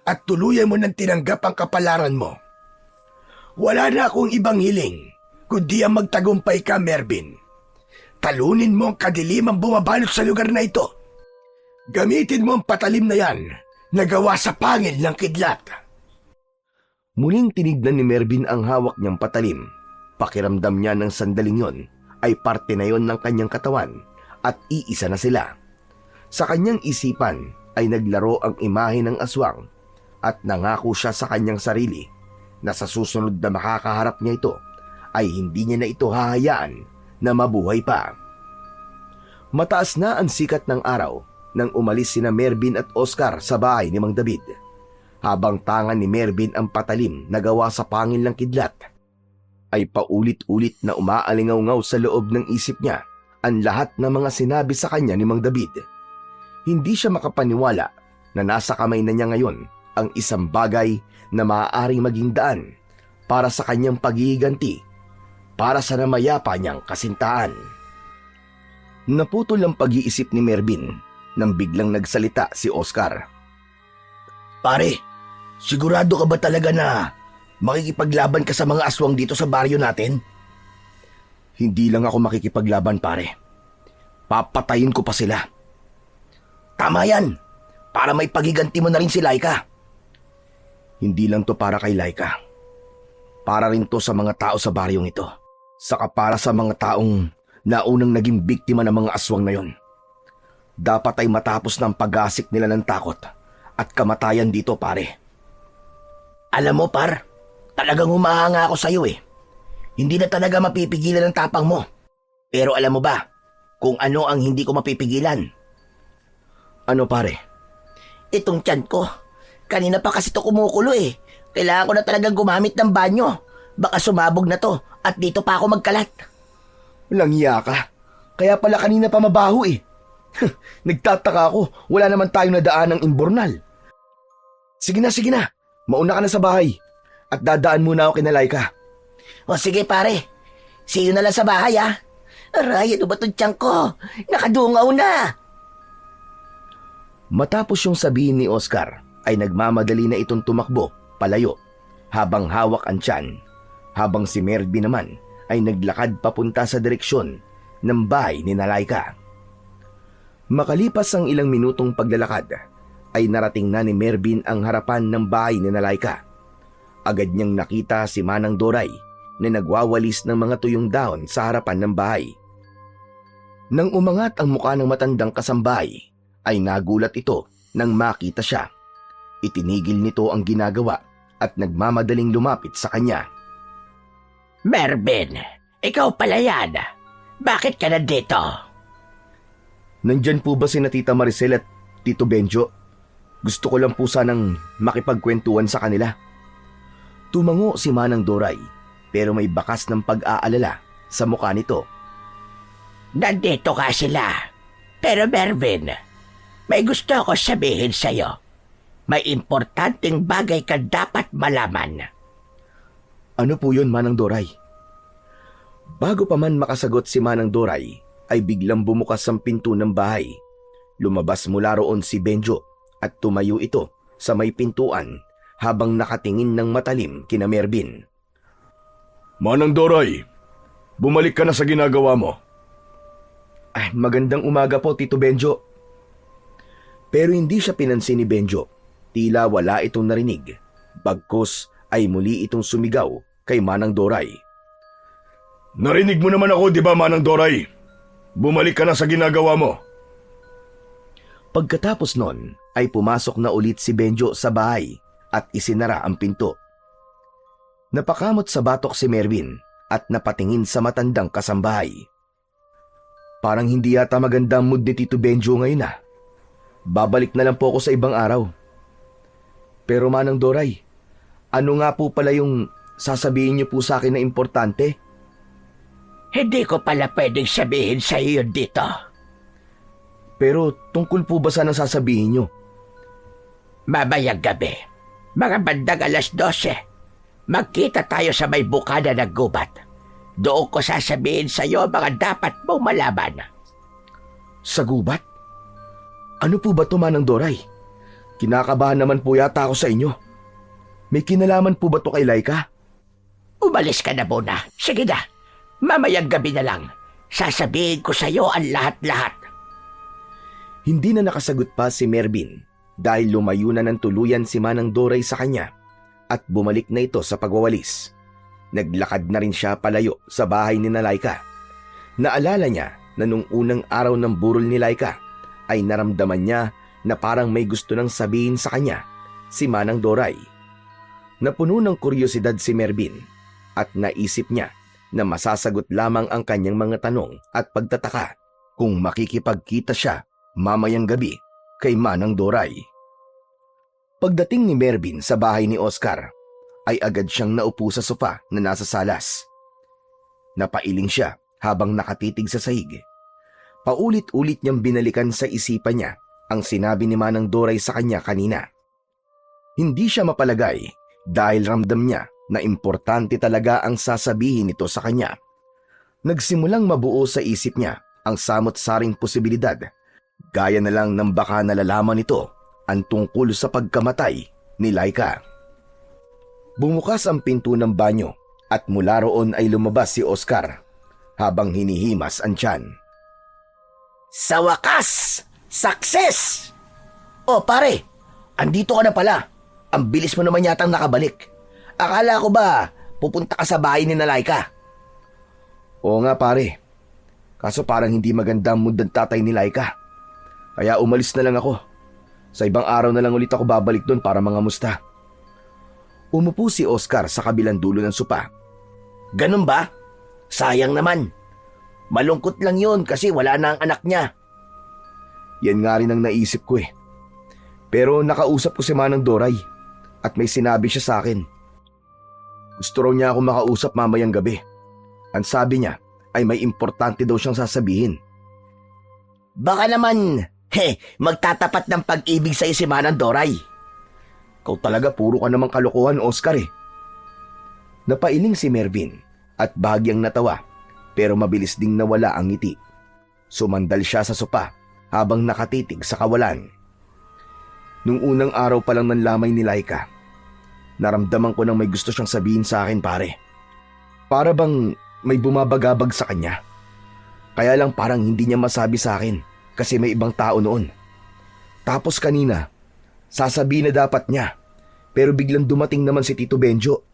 at tuluyan mo nang tinanggap ang kapalaran mo. Wala na akong ibang hiling kundi ang magtagumpay ka, Mervin. Talunin mo ang kadilimang bumabalot sa lugar na ito. Gamitin mo ang patalim na yan na gawa sa pangil ng kidlat. Muling tinignan ni Mervin ang hawak niyang patalim. Pakiramdam niya ng sandaling yon ay parte na yon ng kanyang katawan at iisa na sila. Sa kanyang isipan ay naglaro ang imahe ng aswang at nangako siya sa kanyang sarili na sa susunod na makakaharap niya ito ay hindi niya na ito hahayaan na mabuhay pa. Mataas na ang sikat ng araw nang umalis sina Mervin at Oscar sa bahay ni Mang David. Habang tangan ni Mervin ang patalim na gawa sa pangil ng kidlat, ay paulit-ulit na umaalingaw-ngaw sa loob ng isip niya ang lahat ng mga sinabi sa kanya ni Mang David. Hindi siya makapaniwala na nasa kamay na niya ngayon ang isang bagay na maaaring maging daan para sa kanyang paghihiganti, para sa namayapa niyang kasintahan. Naputol ang pag-iisip ni Mervin nang biglang nagsalita si Oscar. Pare, sigurado ka ba talaga na makikipaglaban ka sa mga aswang dito sa baryo natin? Hindi lang ako makikipaglaban, pare. Papatayin ko pa sila. Tama yan, para may paghiganti mo na rin si Laika. Hindi lang to para kay Laika. Para rin to sa mga tao sa baryong ito. Saka para sa mga taong naunang naging biktima ng mga aswang na yon. Dapat ay matapos ng pag-asik nila ng takot at kamatayan dito, pare. Alam mo, par, talagang humahanga ako sa'yo eh. Hindi na talaga mapipigilan ang tapang mo. Pero alam mo ba kung ano ang hindi ko mapipigilan? Ano, pare? Itong tiyan ko. Kanina pa kasi ito kumukulo eh. Kailangan ko na talagang gumamit ng banyo. Baka sumabog na to at dito pa ako magkalat. Walang iya ka. Kaya pala kanina pa mabaho eh. Nagtataka ako, wala naman tayong nadaan ng imbornal. Sige na. Mauna ka na sa bahay. At dadaan muna ako kina Laika. O sige pare, see you na lang sa bahay ah. Aray, ano ba itong tiyan ko? Nakadungaw na. Matapos yung sabihin ni Oscar, ay nagmamadali na itong tumakbo, palayo, habang hawak ang tiyan. Habang si Mervin naman ay naglakad papunta sa direksyon ng bahay ni Laika. Makalipas ang ilang minutong paglalakad, ay narating na ni Mervin ang harapan ng bahay ni Laika. Agad niyang nakita si Manang Doray na nagwawalis ng mga tuyong dahon sa harapan ng bahay. Nang umangat ang mukha ng matandang kasambahay, ay nagulat ito nang makita siya. Itinigil nito ang ginagawa at nagmamadaling lumapit sa kanya. Mervin, ikaw pala yan. Bakit ka nandito? Nandyan po ba si Tita Maricel at Tito Benjo? Gusto ko lang po sanang makipagkwentuhan sa kanila. Tumango si Manang Doray pero may bakas ng pag-aalala sa mukha nito. Nandito ka sila. Pero Mervin, may gusto ko sabihin sa'yo. May importanteng bagay ka dapat malaman. Ano po yun, Manang Doray? Bago pa man makasagot si Manang Doray, ay biglang bumukas ang pinto ng bahay. Lumabas mula roon si Benjo at tumayo ito sa may pintuan habang nakatingin ng matalim kina Mervin. Manang Doray, bumalik ka na sa ginagawa mo. Ay, magandang umaga po, Tito Benjo. Pero hindi siya pinansin ni Benjo. Tila wala itong narinig. Bagkus ay muli itong sumigaw kay Manang Doray. Narinig mo naman ako, di ba, Manang Doray? Bumalik ka na sa ginagawa mo. Pagkatapos nun ay pumasok na ulit si Benjo sa bahay at isinara ang pinto. Napakamot sa batok si Mervin at napatingin sa matandang kasambahay. Parang hindi yata maganda ang mood ni Tito Benjo ngayon ah. Babalik na lang po ako sa ibang araw. Pero Manang Doray, ano nga po pala yung sasabihin niyo po sa akin na importante? Hindi ko pala pwedeng sabihin sa iyo dito. Pero tungkol po ba saan ang sasabihin niyo? Mamayang gabi, mga bandang 12:00, magkita tayo sa may bukana ng gubat. Doon ko sasabihin sa iyo mga dapat mong malaman. Sa gubat? Ano po ba ito, Manang Doray? Kinakabahan naman po yata ako sa inyo. May kinalaman po ba ito kay Laika? Umalis ka na muna. Sige na, mamayang gabi na lang. Sasabihin ko sa iyo ang lahat-lahat. Hindi na nakasagot pa si Mervin dahil lumayo na ng tuluyan si Manang Doray sa kanya at bumalik na ito sa pagwawalis. Naglakad na rin siya palayo sa bahay ni Laika. Naalala niya na nung unang araw ng burol ni Laika ay naramdaman niya na parang may gusto nang sabihin sa kanya si Manang Doray. Napuno ng kuryosidad si Mervin at naisip niya na masasagot lamang ang kanyang mga tanong at pagtataka kung makikipagkita siya mamayang gabi kay Manang Doray. Pagdating ni Mervin sa bahay ni Oscar, ay agad siyang naupo sa sofa na nasa salas. Napailing siya habang nakatitig sa sahig. Paulit-ulit niyang binalikan sa isipan niya ang sinabi ni Manang Doray sa kanya kanina. Hindi siya mapalagay dahil ramdam niya na importante talaga ang sasabihin nito sa kanya. Nagsimulang mabuo sa isip niya ang samot-saring posibilidad, gaya na lang ng baka nalalaman nito ang tungkol sa pagkamatay ni Laika. Bumukas ang pinto ng banyo at mula roon ay lumabas si Oscar habang hinihimas ang tiyan. Sa wakas! Success! Oh pare, andito ka na pala. Ang bilis mo naman yatang nakabalik. Akala ko ba pupunta ka sa bahay ni Laika? Oo nga pare, kaso parang hindi maganda ang mood ng tatay ni Laika. Kaya umalis na lang ako. Sa ibang araw na lang ulit ako babalik doon para mangamusta. Umupo si Oscar sa kabilang dulo ng sopa. Ganun ba? Sayang naman. Malungkot lang yun kasi wala na ang anak niya. Yan nga rin ang naisip ko eh. Pero nakausap ko si Manang Doray at may sinabi siya sa akin. Gusto raw niya ako makausap mamayang gabi. Ang sabi niya ay may importante daw siyang sasabihin. Baka naman, magtatapat ng pag-ibig sa si Manang Doray. Ikaw talaga puro ka namang kalokohan, Oscar eh. Napailing si Mervin at bahagyang natawa pero mabilis ding nawala ang ngiti. Sumandal siya sa sopa habang nakatitig sa kawalan. Nung unang araw pa lang ng lamay ni Laika, naramdaman ko nang may gusto siyang sabihin sa akin pare. Para bang may bumabagabag sa kanya. Kaya lang parang hindi niya masabi sa akin kasi may ibang tao noon. Tapos kanina, sasabihin na dapat niya pero biglang dumating naman si Tito Benjo.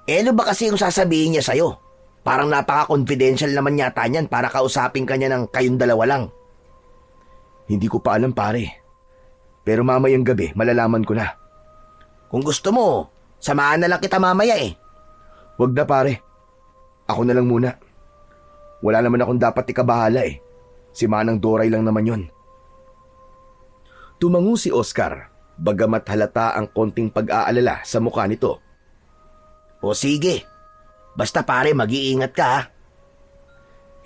Ano ba kasi yung sasabihin niya sa'yo? Parang napaka-confidential naman yata niyan para kausapin ka niya ng kayong dalawa lang. Hindi ko pa alam pare. Pero mamayang gabi malalaman ko na. Kung gusto mo, samahan na lang kita mamaya eh. Wag na pare. Ako na lang muna. Wala naman akong dapat ikabahala eh. Si Manang Doray lang naman yon. Tumango si Oscar, bagamat halata ang konting pag-aalala sa mukha nito. O sige, basta pare mag-iingat ka ha.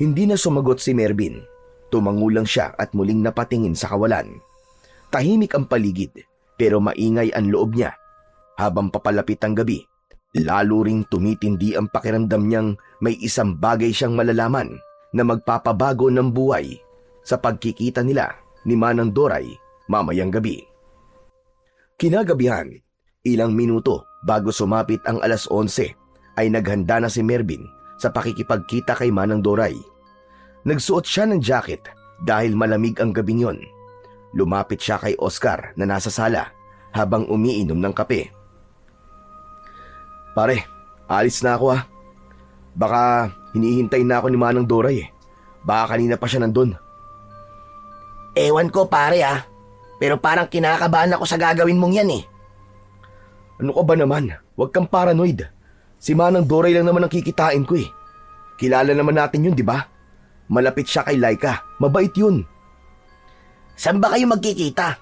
Hindi na sumagot si Mervin. Tumango lang siya at muling napatingin sa kawalan. Tahimik ang paligid pero maingay ang loob niya. Habang papalapit ang gabi, lalo ring tumitindi ang pakiramdam niyang may isang bagay siyang malalaman na magpapabago ng buhay sa pagkikita nila ni Manang Doray mamayang gabi. Kinagabihan, ilang minuto bago sumapit ang 11:00 ay naghanda na si Mervin sa pakikipagkita kay Manang Doray. Nagsuot siya ng jacket dahil malamig ang gabing yon. Lumapit siya kay Oscar na nasa sala habang umiinom ng kape. Pare, Alis na ako Baka hinihintay na ako ni Manang Doray Baka kanina pa siya nandun. Ewan ko pare pero parang kinakabahan ako sa gagawin mong yan Ano ka ba naman? Huwag kang paranoid. Si Manang Doray lang naman ang kikitain ko Kilala naman natin yun, di ba? Malapit siya kay Laika. Mabait yun. Saan ba kayo magkikita?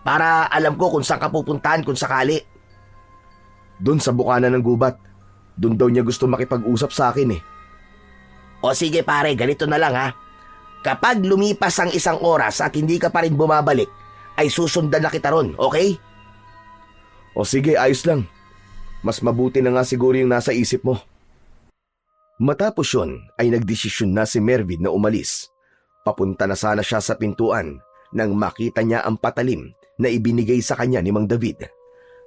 Para alam ko kung saan ka pupuntahan kung sakali. Doon sa bukana ng gubat. Doon daw niya gusto makipag-usap sa akin O sige pare, ganito na lang Kapag lumipas ang 1 oras at hindi ka pa rin bumabalik, ay susundan na kita ron, okay? O sige, ayos lang. Mas mabuti na nga siguro yung nasa isip mo. Matapos yun, ay nagdesisyon na si Mervin na umalis. Papunta na sana siya sa pintuan nang makita niya ang patalim na ibinigay sa kanya ni Mang David.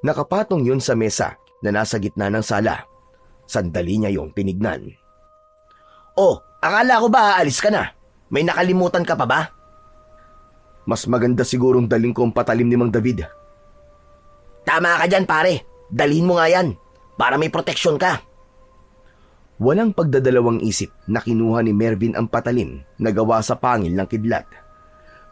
Nakapatong yun sa mesa na nasa gitna ng sala. Sandali niya yung tinignan. Akala ko ba aalis ka na? May nakalimutan ka pa ba? Mas maganda sigurong daling ko ang patalim ni Mang David. Tama ka dyan pare. Dalhin mo nga yan para may proteksyon ka. Walang pagdadalawang isip na kinuha ni Mervin ang patalim na gawa sa pangil ng kidlat.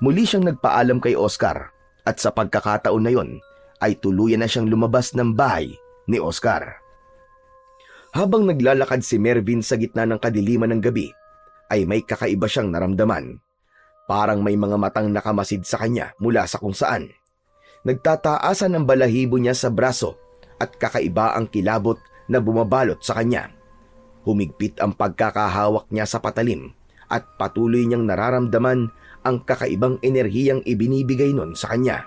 Muli siyang nagpaalam kay Oscar at sa pagkakataon na yon ay tuluyan na siyang lumabas ng bahay ni Oscar. Habang naglalakad si Mervin sa gitna ng kadiliman ng gabi, ay may kakaiba siyang naramdaman. Parang may mga matang nakamasid sa kanya mula sa kung saan. Nagtataasan ang balahibo niya sa braso at kakaiba ang kilabot na bumabalot sa kanya. Humigpit ang pagkakahawak niya sa patalim at patuloy niyang nararamdaman ang kakaibang enerhiyang ibinibigay nun sa kanya.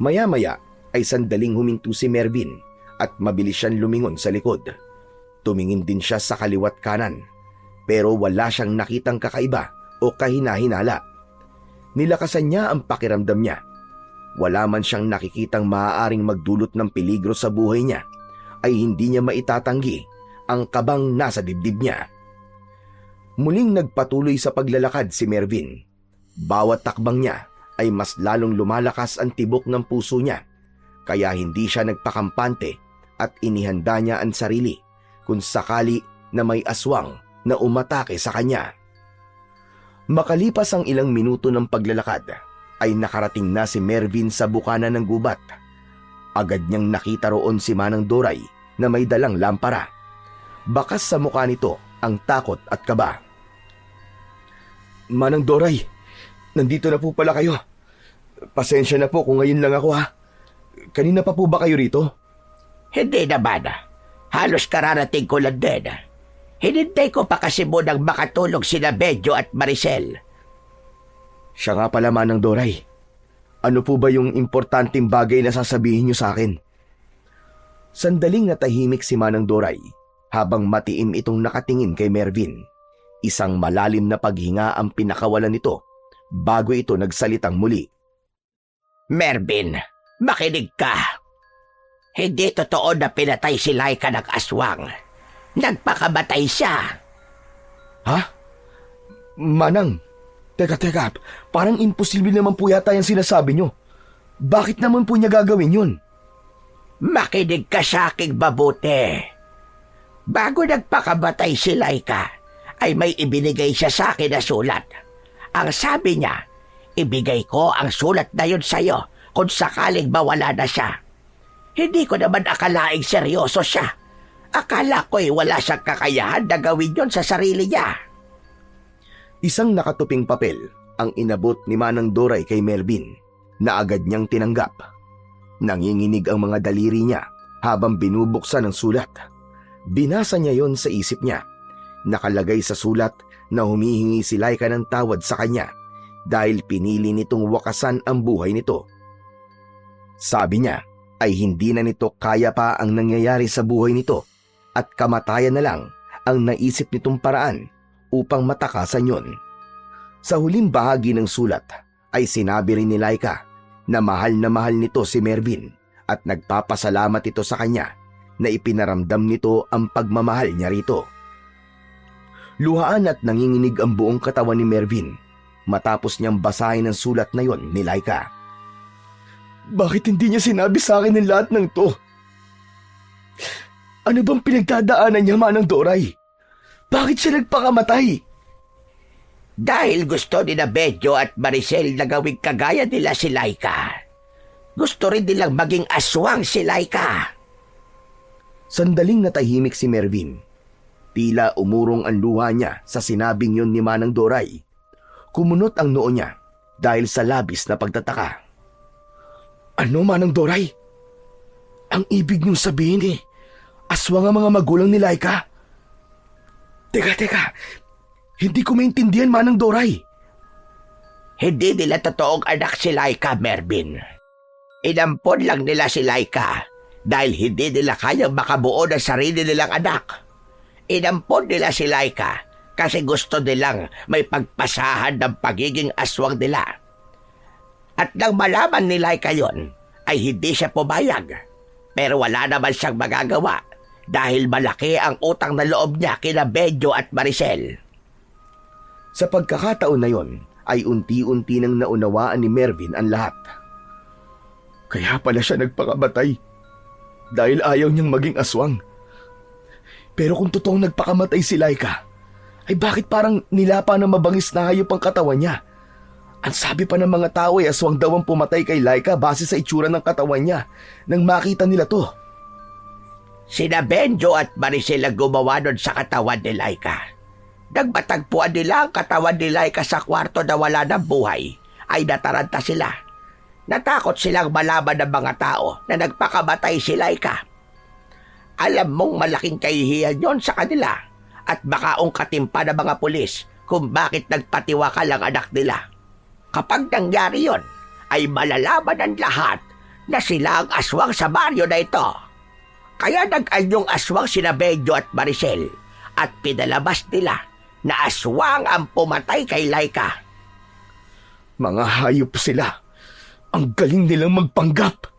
Maya-maya ay sandaling huminto si Mervin at mabilis siyang lumingon sa likod. Tumingin din siya sa kaliwat kanan pero wala siyang nakitang kakaiba o kahina-hinala. Nilakasan niya ang pakiramdam niya. Wala man siyang nakikitang maaaring magdulot ng peligro sa buhay niya, ay hindi niya maitatanggi ang kabang nasa dibdib niya. Muling nagpatuloy sa paglalakad si Mervin. Bawat takbang niya ay mas lalong lumalakas ang tibok ng puso niya, kaya hindi siya nagpakampante at inihanda niya ang sarili kung sakali na may aswang na umatake sa kanya. Makalipas ang ilang minuto ng paglalakad, ay nakarating na si Mervin sa bukana ng gubat. Agad niyang nakita roon si Manang Doray na may dalang lampara. Bakas sa mukha nito ang takot at kaba. Manang Doray, nandito na po pala kayo. Pasensya na po kung ngayon lang ako Kanina pa po ba kayo rito? Hindi naman. Halos kararating ko lang din. Hinintay ko pa kasi munang makatulog sina Benjo at Maricel. Siya nga pala, Manang Doray. Ano po ba yung importanteng bagay na sasabihin niyo sa akin? Sandaling natahimik si Manang Doray habang matiim itong nakatingin kay Mervin. Isang malalim na paghinga ang pinakawalan nito bago ito nagsalitang muli. Mervin, makinig ka. Hindi totoo na pinatay si Laika ng aswang. Nagpakamatay siya. Ha? Manang, teka, parang imposible naman po yata yung sinasabi nyo. Bakit naman po niya gagawin yun? Makinig ka sa aking mabuti. Bago nagpakamatay si Laika, ay may ibinigay siya sa akin na sulat. Ang sabi niya, ibigay ko ang sulat na yun sa'yo kung sakaling mawala na siya. Hindi ko naman akalaing seryoso siya. Akala ko'y wala siyang kakayahan na gawin yun sa sarili niya. Isang nakatuping papel ang inabot ni Manang Doray kay Mervin na agad niyang tinanggap. Nanginginig ang mga daliri niya habang binubuksan ang sulat. Binasa niya yon sa isip niya. Nakalagay sa sulat na humihingi si Laika ng tawad sa kanya dahil pinili nitong wakasan ang buhay nito. Sabi niya ay hindi na nito kaya pa ang nangyayari sa buhay nito at kamatayan na lang ang naisip nitong paraan upang matakasan yon. Sa huling bahagi ng sulat ay sinabi rin ni Laika na mahal nito si Mervin at nagpapasalamat ito sa kanya na ipinaramdam nito ang pagmamahal niya rito. Luhaan at nanginginig ang buong katawan ni Mervin matapos niyang basahin ang sulat na yon ni Laika. Bakit hindi niya sinabi sa akin ng lahat ng to? Ano bang pinagdadaanan niya, Manang Doray? Bakit siya nagpakamatay? Dahil gusto ni Bedyo at Maricel na gawing kagaya nila si Laika. Gusto rin nilang maging aswang si Laika. Sandaling natahimik si Mervin. Tila umurong ang luha niya sa sinabing yon ni Manang Doray. Kumunot ang noo niya dahil sa labis na pagtataka. Ano, Manang Doray? Ang ibig niyong sabihin aswang ang mga magulang ni Laika? Teka. Hindi ko maintindihan, Manang Doray. Hindi nila totoong anak si Laika, Mervin. Inampon lang nila si Laika dahil hindi nila kayang makabuo ng sarili nilang anak. Inampon nila si Laika kasi gusto nilang may pagpasahan ng pagiging aswang nila. At nang malaman ni Laika yon, ay hindi siya pumayag. Pero wala naman siyang magagawa dahil malaki ang utang na loob niya kina Bedyo at Maricel. Sa pagkakataon na yon, ay unti-unti nang naunawaan ni Mervin ang lahat. Kaya pala siya nagpakamatay dahil ayaw niyang maging aswang. Pero kung totoong nagpakamatay si Laika, ay bakit parang nilapa na mabangis na hayop ang katawan niya? Ang sabi pa ng mga tao ay aswang daw ang pumatay kay Laika base sa itsura ng katawan niya nang makita nila to. Sina Bedyo at Maricel ang gumawa nun sa katawan ni Laika. Nagmatagpuan nila ang katawan ni Laika sa kwarto na wala ng buhay, ay nataranta sila. Natakot silang malaman ng mga tao na nagpakamatay si Laika. Alam mong malaking kahihiyan yon sa kanila at baka ungkatin pa ng mga pulis kung bakit nagpatiwakal ang anak nila. Kapag nangyari yon, ay malalaman ng lahat na sila ang aswang sa baryo na ito. Kaya nag-anyong aswang sina Bedyo at Maricel at pinalabas nila na aswang ang pumatay kay Laika. Mga hayop sila. Ang galing nilang magpanggap.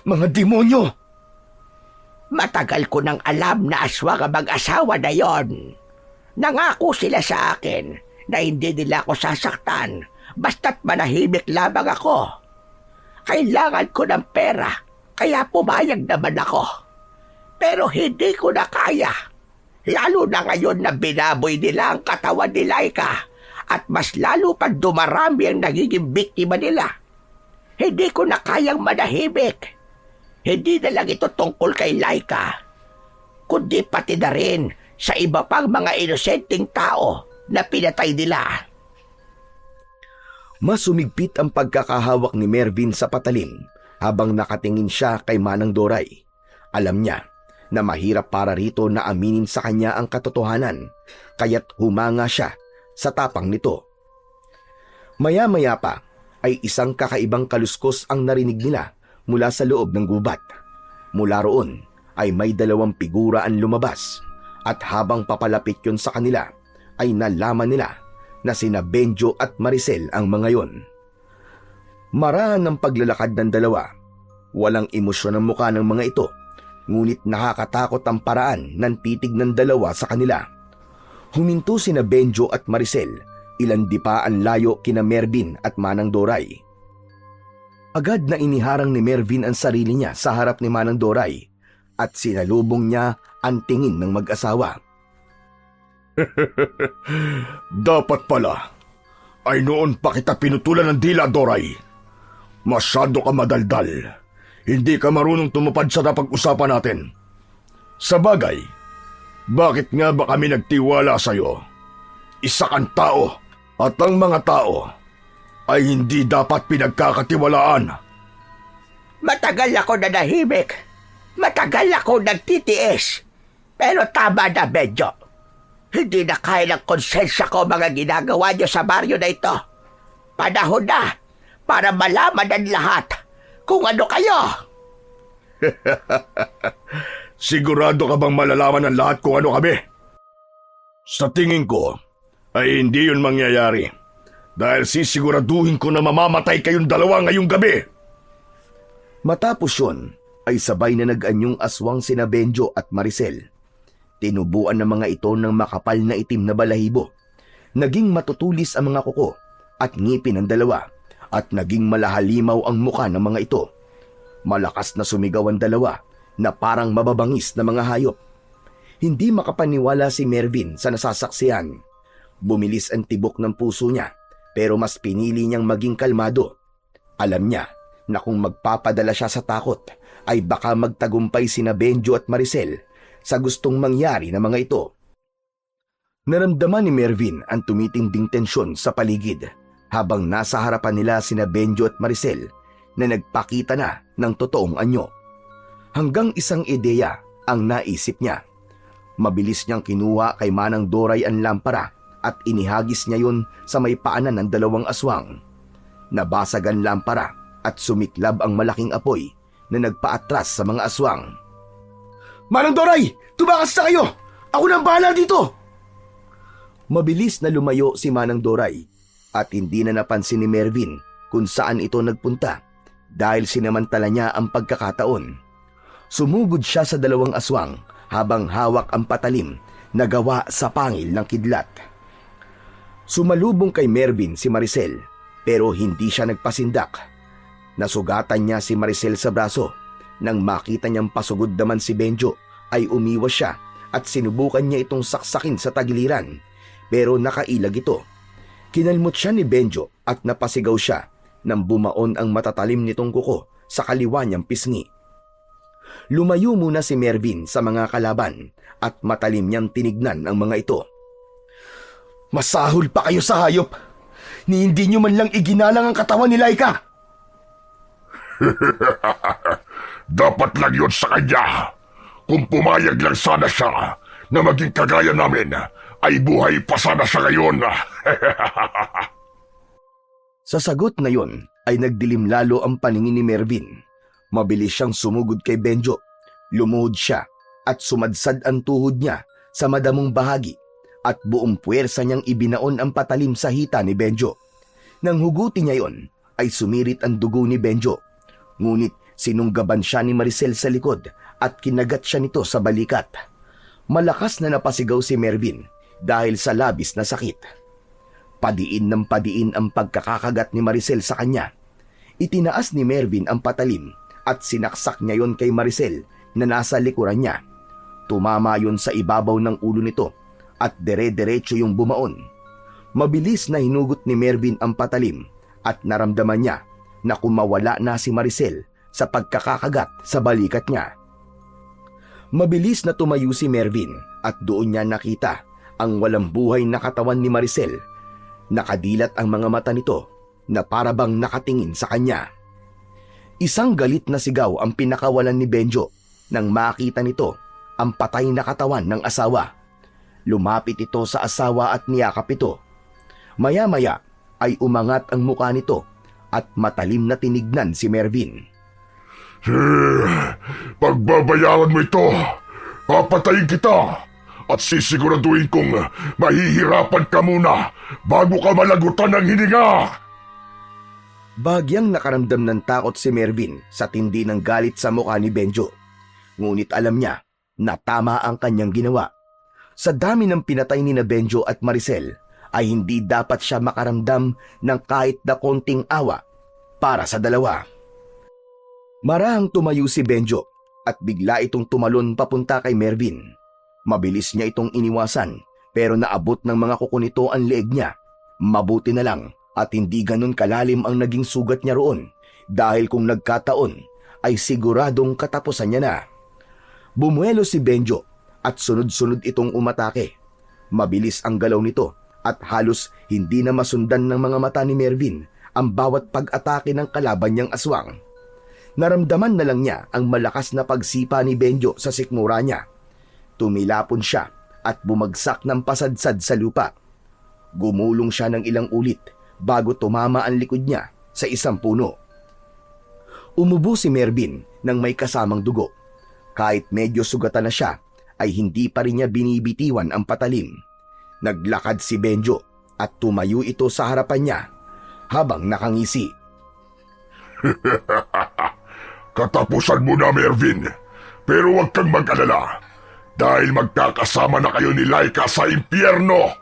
Mga demonyo! Matagal ko nang alam na aswang ang mag-asawa na yon. Nangako sila sa akin na hindi nila ako sasaktan basta't manahimik lamang ako. Kailangan ko ng pera, kaya pumayag naman ako. Pero hindi ko na kaya. Lalo na ngayon na binaboy nila ang katawan ni Laika at mas lalo pang dumarami ang nagiging biktima nila. Hindi ko na kayang manahimik. Hindi na lang ito tungkol kay Laika, kundi pati na rin sa iba pang mga inosenteng tao na pinatay nila. Mas sumigpit ang pagkakahawak ni Mervin sa patalim habang nakatingin siya kay Manang Doray. Alam niya na mahirap para rito na aminin sa kanya ang katotohanan, kaya't humanga siya sa tapang nito. Maya-maya pa ay isang kakaibang kaluskos ang narinig nila mula sa loob ng gubat. Mula roon ay may dalawang figura ang lumabas at habang papalapit yun sa kanila ay nalaman nila na sina Bedyo at Maricel ang mga yon. Maraan ang paglalakad ng dalawa. Walang emosyon ang mukha ng mga ito, ngunit nakakatakot ang paraan ng titig ng dalawa sa kanila. Huminto sina Bedyo at Maricel, ilan di pa ang layo kina Mervin at Manang Doray. Agad na iniharang ni Mervin ang sarili niya sa harap ni Manang Doray at sinalubong niya ang tingin ng mag-asawa. Dapat pala ay noon pa kita pinutulan ng dila, Doray. Masyado ka madaldal. Hindi ka marunong tumupad sa napag-usapan natin. Sa bagay, bakit nga ba kami nagtiwala sa'yo? Isa kang tao at ang mga tao ay hindi dapat pinagkakatiwalaan. Matagal ako nanahimik. Matagal ako nagtitiis. Pero tama na, Bedyo. Hindi na kaya ng konsensya ko mga ginagawa niyo sa baryo na ito. Panahon na para malaman ng lahat kung ano kayo. Sigurado ka bang malalaman ng lahat kung ano kami? Sa tingin ko ay hindi yun mangyayari. Dahil sisiguraduhin ko na mamamatay kayong dalawa ngayong gabi. Matapos yun, ay sabay na nag-anyong aswang sina Bedyo at Maricel. Tinubuan ng mga ito ng makapal na itim na balahibo. Naging matutulis ang mga kuko at ngipin ng dalawa at naging malahalimaw ang muka ng mga ito. Malakas na sumigaw ang dalawa, na parang mababangis na mga hayop. Hindi makapaniwala si Mervin sa nasasaksihan. Bumilis ang tibok ng puso niya pero mas pinili niyang maging kalmado. Alam niya na kung magpapadala siya sa takot ay baka magtagumpay sina Benjo at Maricel sa gustong mangyari na mga ito. Naramdaman ni Mervin ang tumitinding tensyon sa paligid habang nasa harapan nila sina Benjo at Maricel na nagpakita na ng totoong anyo. Hanggang isang ideya ang naisip niya. Mabilis niyang kinuha kay Manang Doray ang lampara at inihagis niya yun sa may paanan ng dalawang aswang. Nabasag ang lampara at sumiklab ang malaking apoy na nagpaatras sa mga aswang. Manang Doray! Tumakas na kayo! Ako nang bahala dito! Mabilis na lumayo si Manang Doray at hindi na napansin ni Mervin kung saan ito nagpunta dahil sinamantala niya ang pagkakataon. Sumugod siya sa dalawang aswang habang hawak ang patalim na gawa sa pangil ng kidlat. Sumalubong kay Mervin si Maricel pero hindi siya nagpasindak. Nasugatan niya si Maricel sa braso. Nang makita niyang pasugod naman si Benjo ay umiwas siya at sinubukan niya itong saksakin sa tagiliran pero nakailag ito. Kinalmot siya ni Benjo at napasigaw siya nang bumaon ang matatalim nitong kuko sa kaliwa niyang pisngi. Lumayo muna si Mervin sa mga kalaban at matalim niyang tinignan ang mga ito. Masahol pa kayo sa hayop! Ni hindi niyo man lang iginalang ang katawan ni Laika! Dapat lang yun sa kanya. Kung pumayag lang sana siya na maging kagaya namin, ay buhay pa sana siya ngayon. Sa sagot na yon ay nagdilim lalo ang paningin ni Mervin. Mabilis siyang sumugod kay Benjo. Lumuhod siya at sumadsad ang tuhod niya sa madamong bahagi at buong puwersa niyang ibinaon ang patalim sa hita ni Benjo. Nang hugutin niya yon ay sumirit ang dugo ni Benjo. Ngunit sinunggaban siya ni Maricel sa likod at kinagat siya nito sa balikat. Malakas na napasigaw si Mervin dahil sa labis na sakit. Padiin ng padiin ang pagkakakagat ni Maricel sa kanya. Itinaas ni Mervin ang patalim at sinaksak niya yon kay Maricel na nasa likuran niya. Tumama yon sa ibabaw ng ulo nito at dere-derecho yung bumaon. Mabilis na hinugot ni Mervin ang patalim at naramdaman niya na kumawala na si Maricel sa pagkakakagat sa balikat niya. Mabilis na tumayo si Mervin at doon niya nakita ang walang buhay na katawan ni Maricel. Nakadilat ang mga mata nito na parabang nakatingin sa kanya. Isang galit na sigaw ang pinakawalan ni Benjo nang makita nito ang patay na katawan ng asawa. Lumapit ito sa asawa at niyakap ito. Maya-maya ay umangat ang mukha nito at matalim na tinignan si Mervin. Pagbabayaran mo ito, papatayin kita at sisiguraduhin kong mahihirapan ka muna bago ka malagutan ng hininga. Bagyang nakaramdam ng takot si Mervin sa tindi ng galit sa mukha ni Benjo. Ngunit alam niya na tama ang kanyang ginawa. Sa dami ng pinatay ni na Benjo at Maricel ay hindi dapat siya makaramdam ng kahit na konting awa para sa dalawa. Marahang tumayo si Benjo at bigla itong tumalon papunta kay Mervin. Mabilis niya itong iniwasan pero naabot ng mga kuko nito ang leeg niya. Mabuti na lang at hindi ganun kalalim ang naging sugat niya roon dahil kung nagkataon ay siguradong katapusan niya na. Bumuelo si Benjo at sunod-sunod itong umatake. Mabilis ang galaw nito at halos hindi na masundan ng mga mata ni Mervin ang bawat pag-atake ng kalaban niyang aswang. Naramdaman na lang niya ang malakas na pagsipa ni Benjo sa sikmura niya. Tumilapon siya at bumagsak ng pasadsad sa lupa. Gumulong siya ng ilang ulit bago tumama ang likod niya sa isang puno. Umubo si Mervin nang may kasamang dugo. Kahit medyo sugatan na siya, ay hindi pa rin niya binibitiwan ang patalim. Naglakad si Benjo at tumayo ito sa harapan niya habang nakangisi. Katapusan mo na, Mervin. Pero huwag kang mag-alala dahil magkakasama na kayo ni Laika sa impyerno.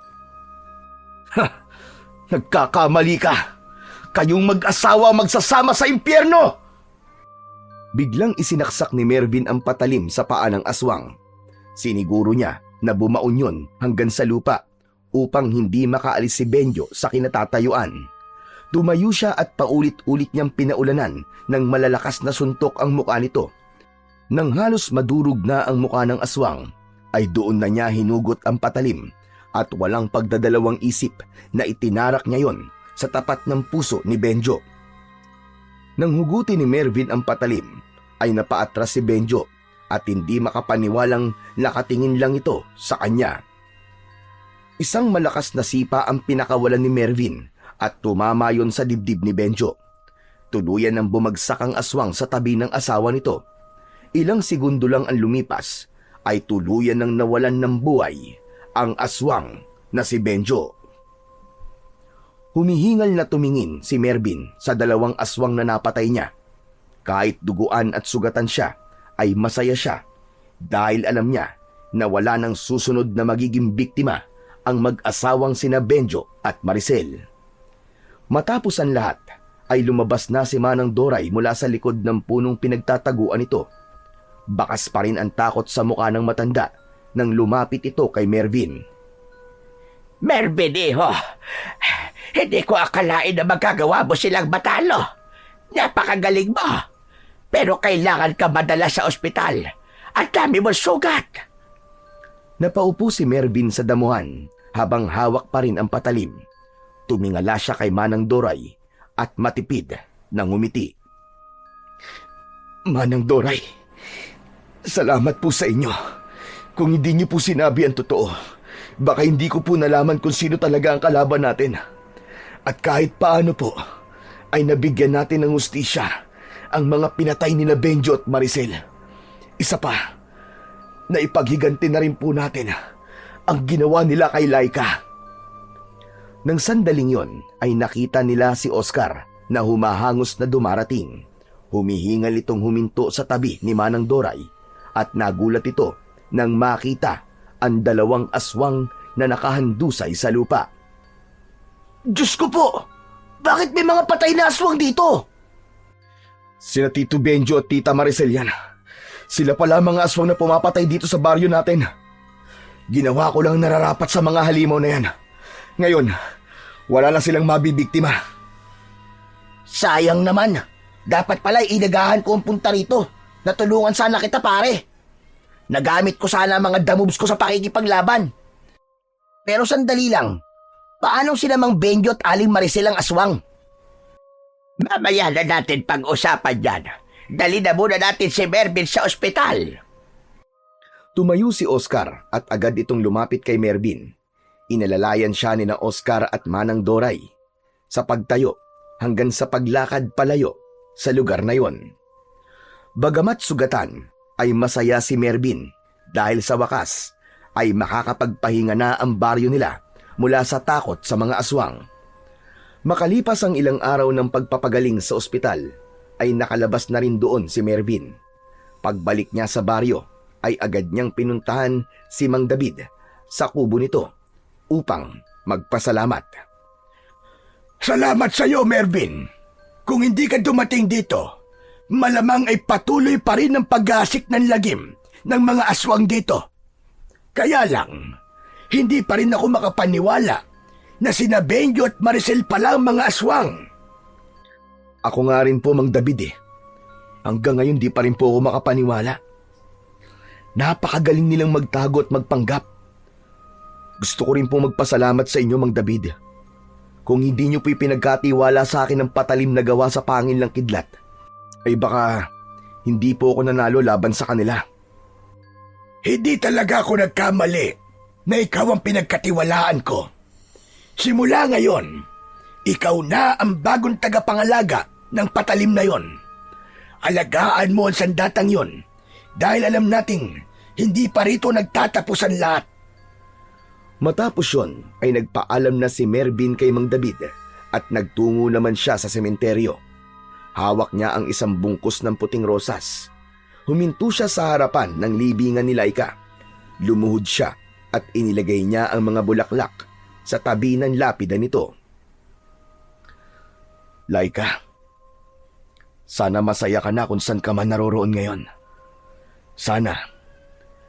Nagkakamali ka! Kayong mag-asawa magsasama sa impyerno! Biglang isinaksak ni Mervin ang patalim sa paa ng aswang. Siniguro niya na bumaon yun hanggang sa lupa upang hindi makaalis si Benjo sa kinatatayuan. Tumayo siya at paulit-ulit niyang pinaulanan ng malalakas na suntok ang mukha nito. Nang halos madurog na ang mukha ng aswang, ay doon na niya hinugot ang patalim at walang pagdadalawang isip na itinarak niya yon sa tapat ng puso ni Benjo. Nang hugutin ni Mervin ang patalim, ay napaatras si Benjo at hindi makapaniwalang nakatingin lang ito sa kanya. Isang malakas na sipa ang pinakawalan ni Mervin at tumama yon sa dibdib ni Benjo. Tuluyan nang bumagsak ang aswang sa tabi ng asawa nito. Ilang segundo lang ang lumipas ay tuluyan nang nawalan ng buhay ang aswang na si Benjo. Humihingal na tumingin si Mervin sa dalawang aswang na napatay niya. Kahit duguan at sugatan siya, ay masaya siya dahil alam niya na wala nang susunod na magiging biktima ang mag-asawang sina Benjo at Maricel. Matapos ang lahat, ay lumabas na si Manang Doray mula sa likod ng punong pinagtataguan nito. Bakas pa rin ang takot sa mukha ng matanda nang lumapit ito kay Mervin. Mervin, iho, hindi ko akalain na magagawa mo silang matalo. Napakagaling mo. Pero kailangan ka madala sa ospital. Ang dami mo sugat. Napaupo si Mervin sa damuhan habang hawak pa rin ang patalim. Tumingala siya kay Manang Doray at matipid na ngumiti. Manang Doray, salamat po sa inyo. Kung hindi niyo po sinabi ang totoo, baka hindi ko po nalaman kung sino talaga ang kalaban natin. At kahit paano po, ay nabigyan natin ng hustisya ang mga pinatay ni Benjo at Maricel. Isa pa, naipaghiganti na rin po natin ang ginawa nila kay Laika. Nang sandaling yon ay nakita nila si Oscar na humahangos na dumarating. Humihingal itong huminto sa tabi ni Manang Doray at nagulat ito nang makita ang dalawang aswang na nakahandusay sa lupa. Diyos ko po! Bakit may mga patay na aswang dito? Sina Tito Benjo at Tita Maricel yan. Sila pala mga aswang na pumapatay dito sa baryo natin. Ginawa ko lang nararapat sa mga halimaw na yan. Ngayon, wala na silang mabibiktima. Sayang naman. Dapat pala inagahan ko ang punta rito. Natulungan sana kita, pare. Nagamit ko sana ang mga damoves ko sa pakikipaglaban. Pero sandali lang. Paano sila Mang Benjo at Aling Maricel ang aswang? Mamaya na natin pag-usapan yan. Dali na muna natin si Mervin sa ospital. Tumayo si Oscar at agad itong lumapit kay Mervin. Inalalayan siya ni na Oscar at Manang Doray sa pagtayo hanggang sa paglakad palayo sa lugar na yon. Bagamat sugatan, ay masaya si Mervin dahil sa wakas ay makakapagpahinga na ang baryo nila mula sa takot sa mga aswang. Makalipas ang ilang araw ng pagpapagaling sa ospital, ay nakalabas na rin doon si Mervin. Pagbalik niya sa baryo, ay agad niyang pinuntahan si Mang David sa kubo nito upang magpasalamat. Salamat sa iyo, Mervin. Kung hindi ka dumating dito, malamang ay patuloy pa rin ang pag-aasik ng lagim ng mga aswang dito. Kaya lang, hindi pa rin ako makapaniwala na sina Benjo at Maricel pala ang mga aswang. Ako nga rin po, Mang David eh. Hanggang ngayon di pa rin po ako makapaniwala. Napakagaling nilang magtago at magpanggap. Gusto ko rin po magpasalamat sa inyo, Mang David. Kung hindi niyo po ipinagkatiwala sa akin ang patalim na gawa sa pangil ng kidlat, ay baka hindi po ako nanalo laban sa kanila. Hindi talaga ako nagkamali na ikaw ang pinagkatiwalaan ko. Simula ngayon, ikaw na ang bagong tagapangalaga ng patalim na yon. Alagaan mo ang sandatang yon dahil alam nating hindi pa rito nagtatapos ang lahat. Matapos yon ay nagpaalam na si Mervin kay Mang David at nagtungo naman siya sa sementeryo. Hawak niya ang isang bungkus ng puting rosas. Huminto siya sa harapan ng libingan ni Laika. Lumuhod siya at inilagay niya ang mga bulaklak sa tabi ng lapida nito. Laika, Sana masaya ka na kung saan ka man naroroon ngayon. Sana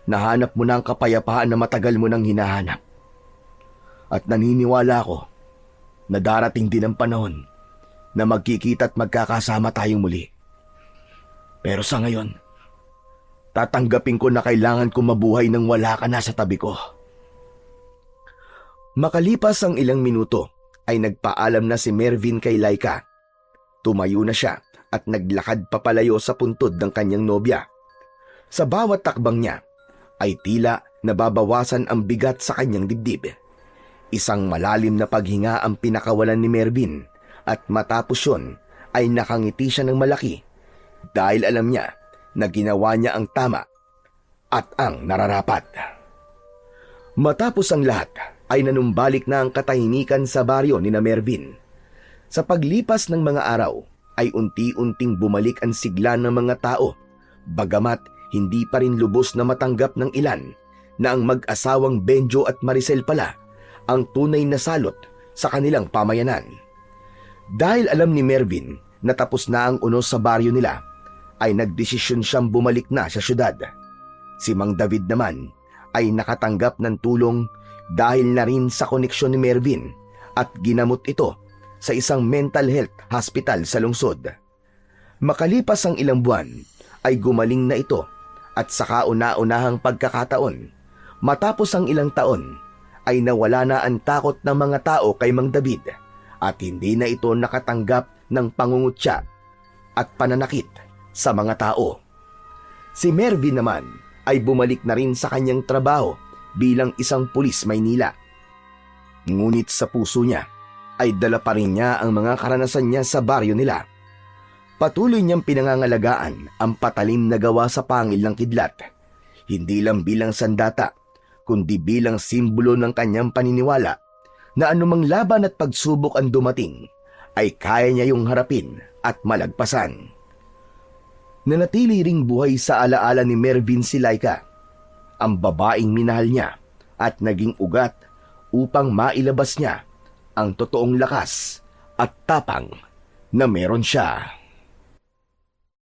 nahanap mo na ang kapayapaan na matagal mo nang hinahanap. At naniniwala ako na darating din ang panahon na magkikita at magkakasama tayong muli. Pero sa ngayon, tatanggapin ko na kailangan ko mabuhay nang wala ka na sa tabi ko. Makalipas ang ilang minuto ay nagpaalam na si Mervin kay Laika. Tumayo na siya at naglakad papalayo sa puntod ng kanyang nobya. Sa bawat takbang niya ay tila nababawasan ang bigat sa kanyang dibdib. Isang malalim na paghinga ang pinakawalan ni Mervin at matapos yun ay nakangiti siya ng malaki dahil alam niya na ginawa niya ang tama at ang nararapat. Matapos ang lahat ay nanumbalik na ang katahimikan sa baryo ni na Mervin. Sa paglipas ng mga araw ay unti-unting bumalik ang sigla ng mga tao, bagamat hindi pa rin lubos na matanggap ng ilan na ang mag-asawang Benjo at Maricel pala ang tunay na salot sa kanilang pamayanan. Dahil alam ni Mervin na tapos na ang unos sa baryo nila, ay nagdesisyon siyang bumalik na sa syudad. Si Mang David naman ay nakatanggap ng tulong dahil na rin sa koneksyon ni Mervin at ginamot ito sa isang mental health hospital sa lungsod. Makalipas ang ilang buwan ay gumaling na ito at sa kauna-unahang pagkakataon, matapos ang ilang taon, ay nawala na ang takot ng mga tao kay Mang David at hindi na ito nakatanggap ng pangungutya at pananakit sa mga tao. Si Mervin naman ay bumalik na rin sa kanyang trabaho bilang isang pulis Maynila. Ngunit sa puso niya ay dala pa rin niya ang mga karanasan niya sa baryo nila. Patuloy niyang pinangangalagaan ang patalim na gawa sa pangil ng kidlat, hindi lang bilang sandata, kundi bilang simbolo ng kanyang paniniwala na anumang laban at pagsubok ang dumating, ay kaya niya yung harapin at malagpasan. Nanatili ring buhay sa alaala ni Mervin si Laika, ang babaeng minahal niya at naging ugat upang mailabas niya ang totoong lakas at tapang na meron siya.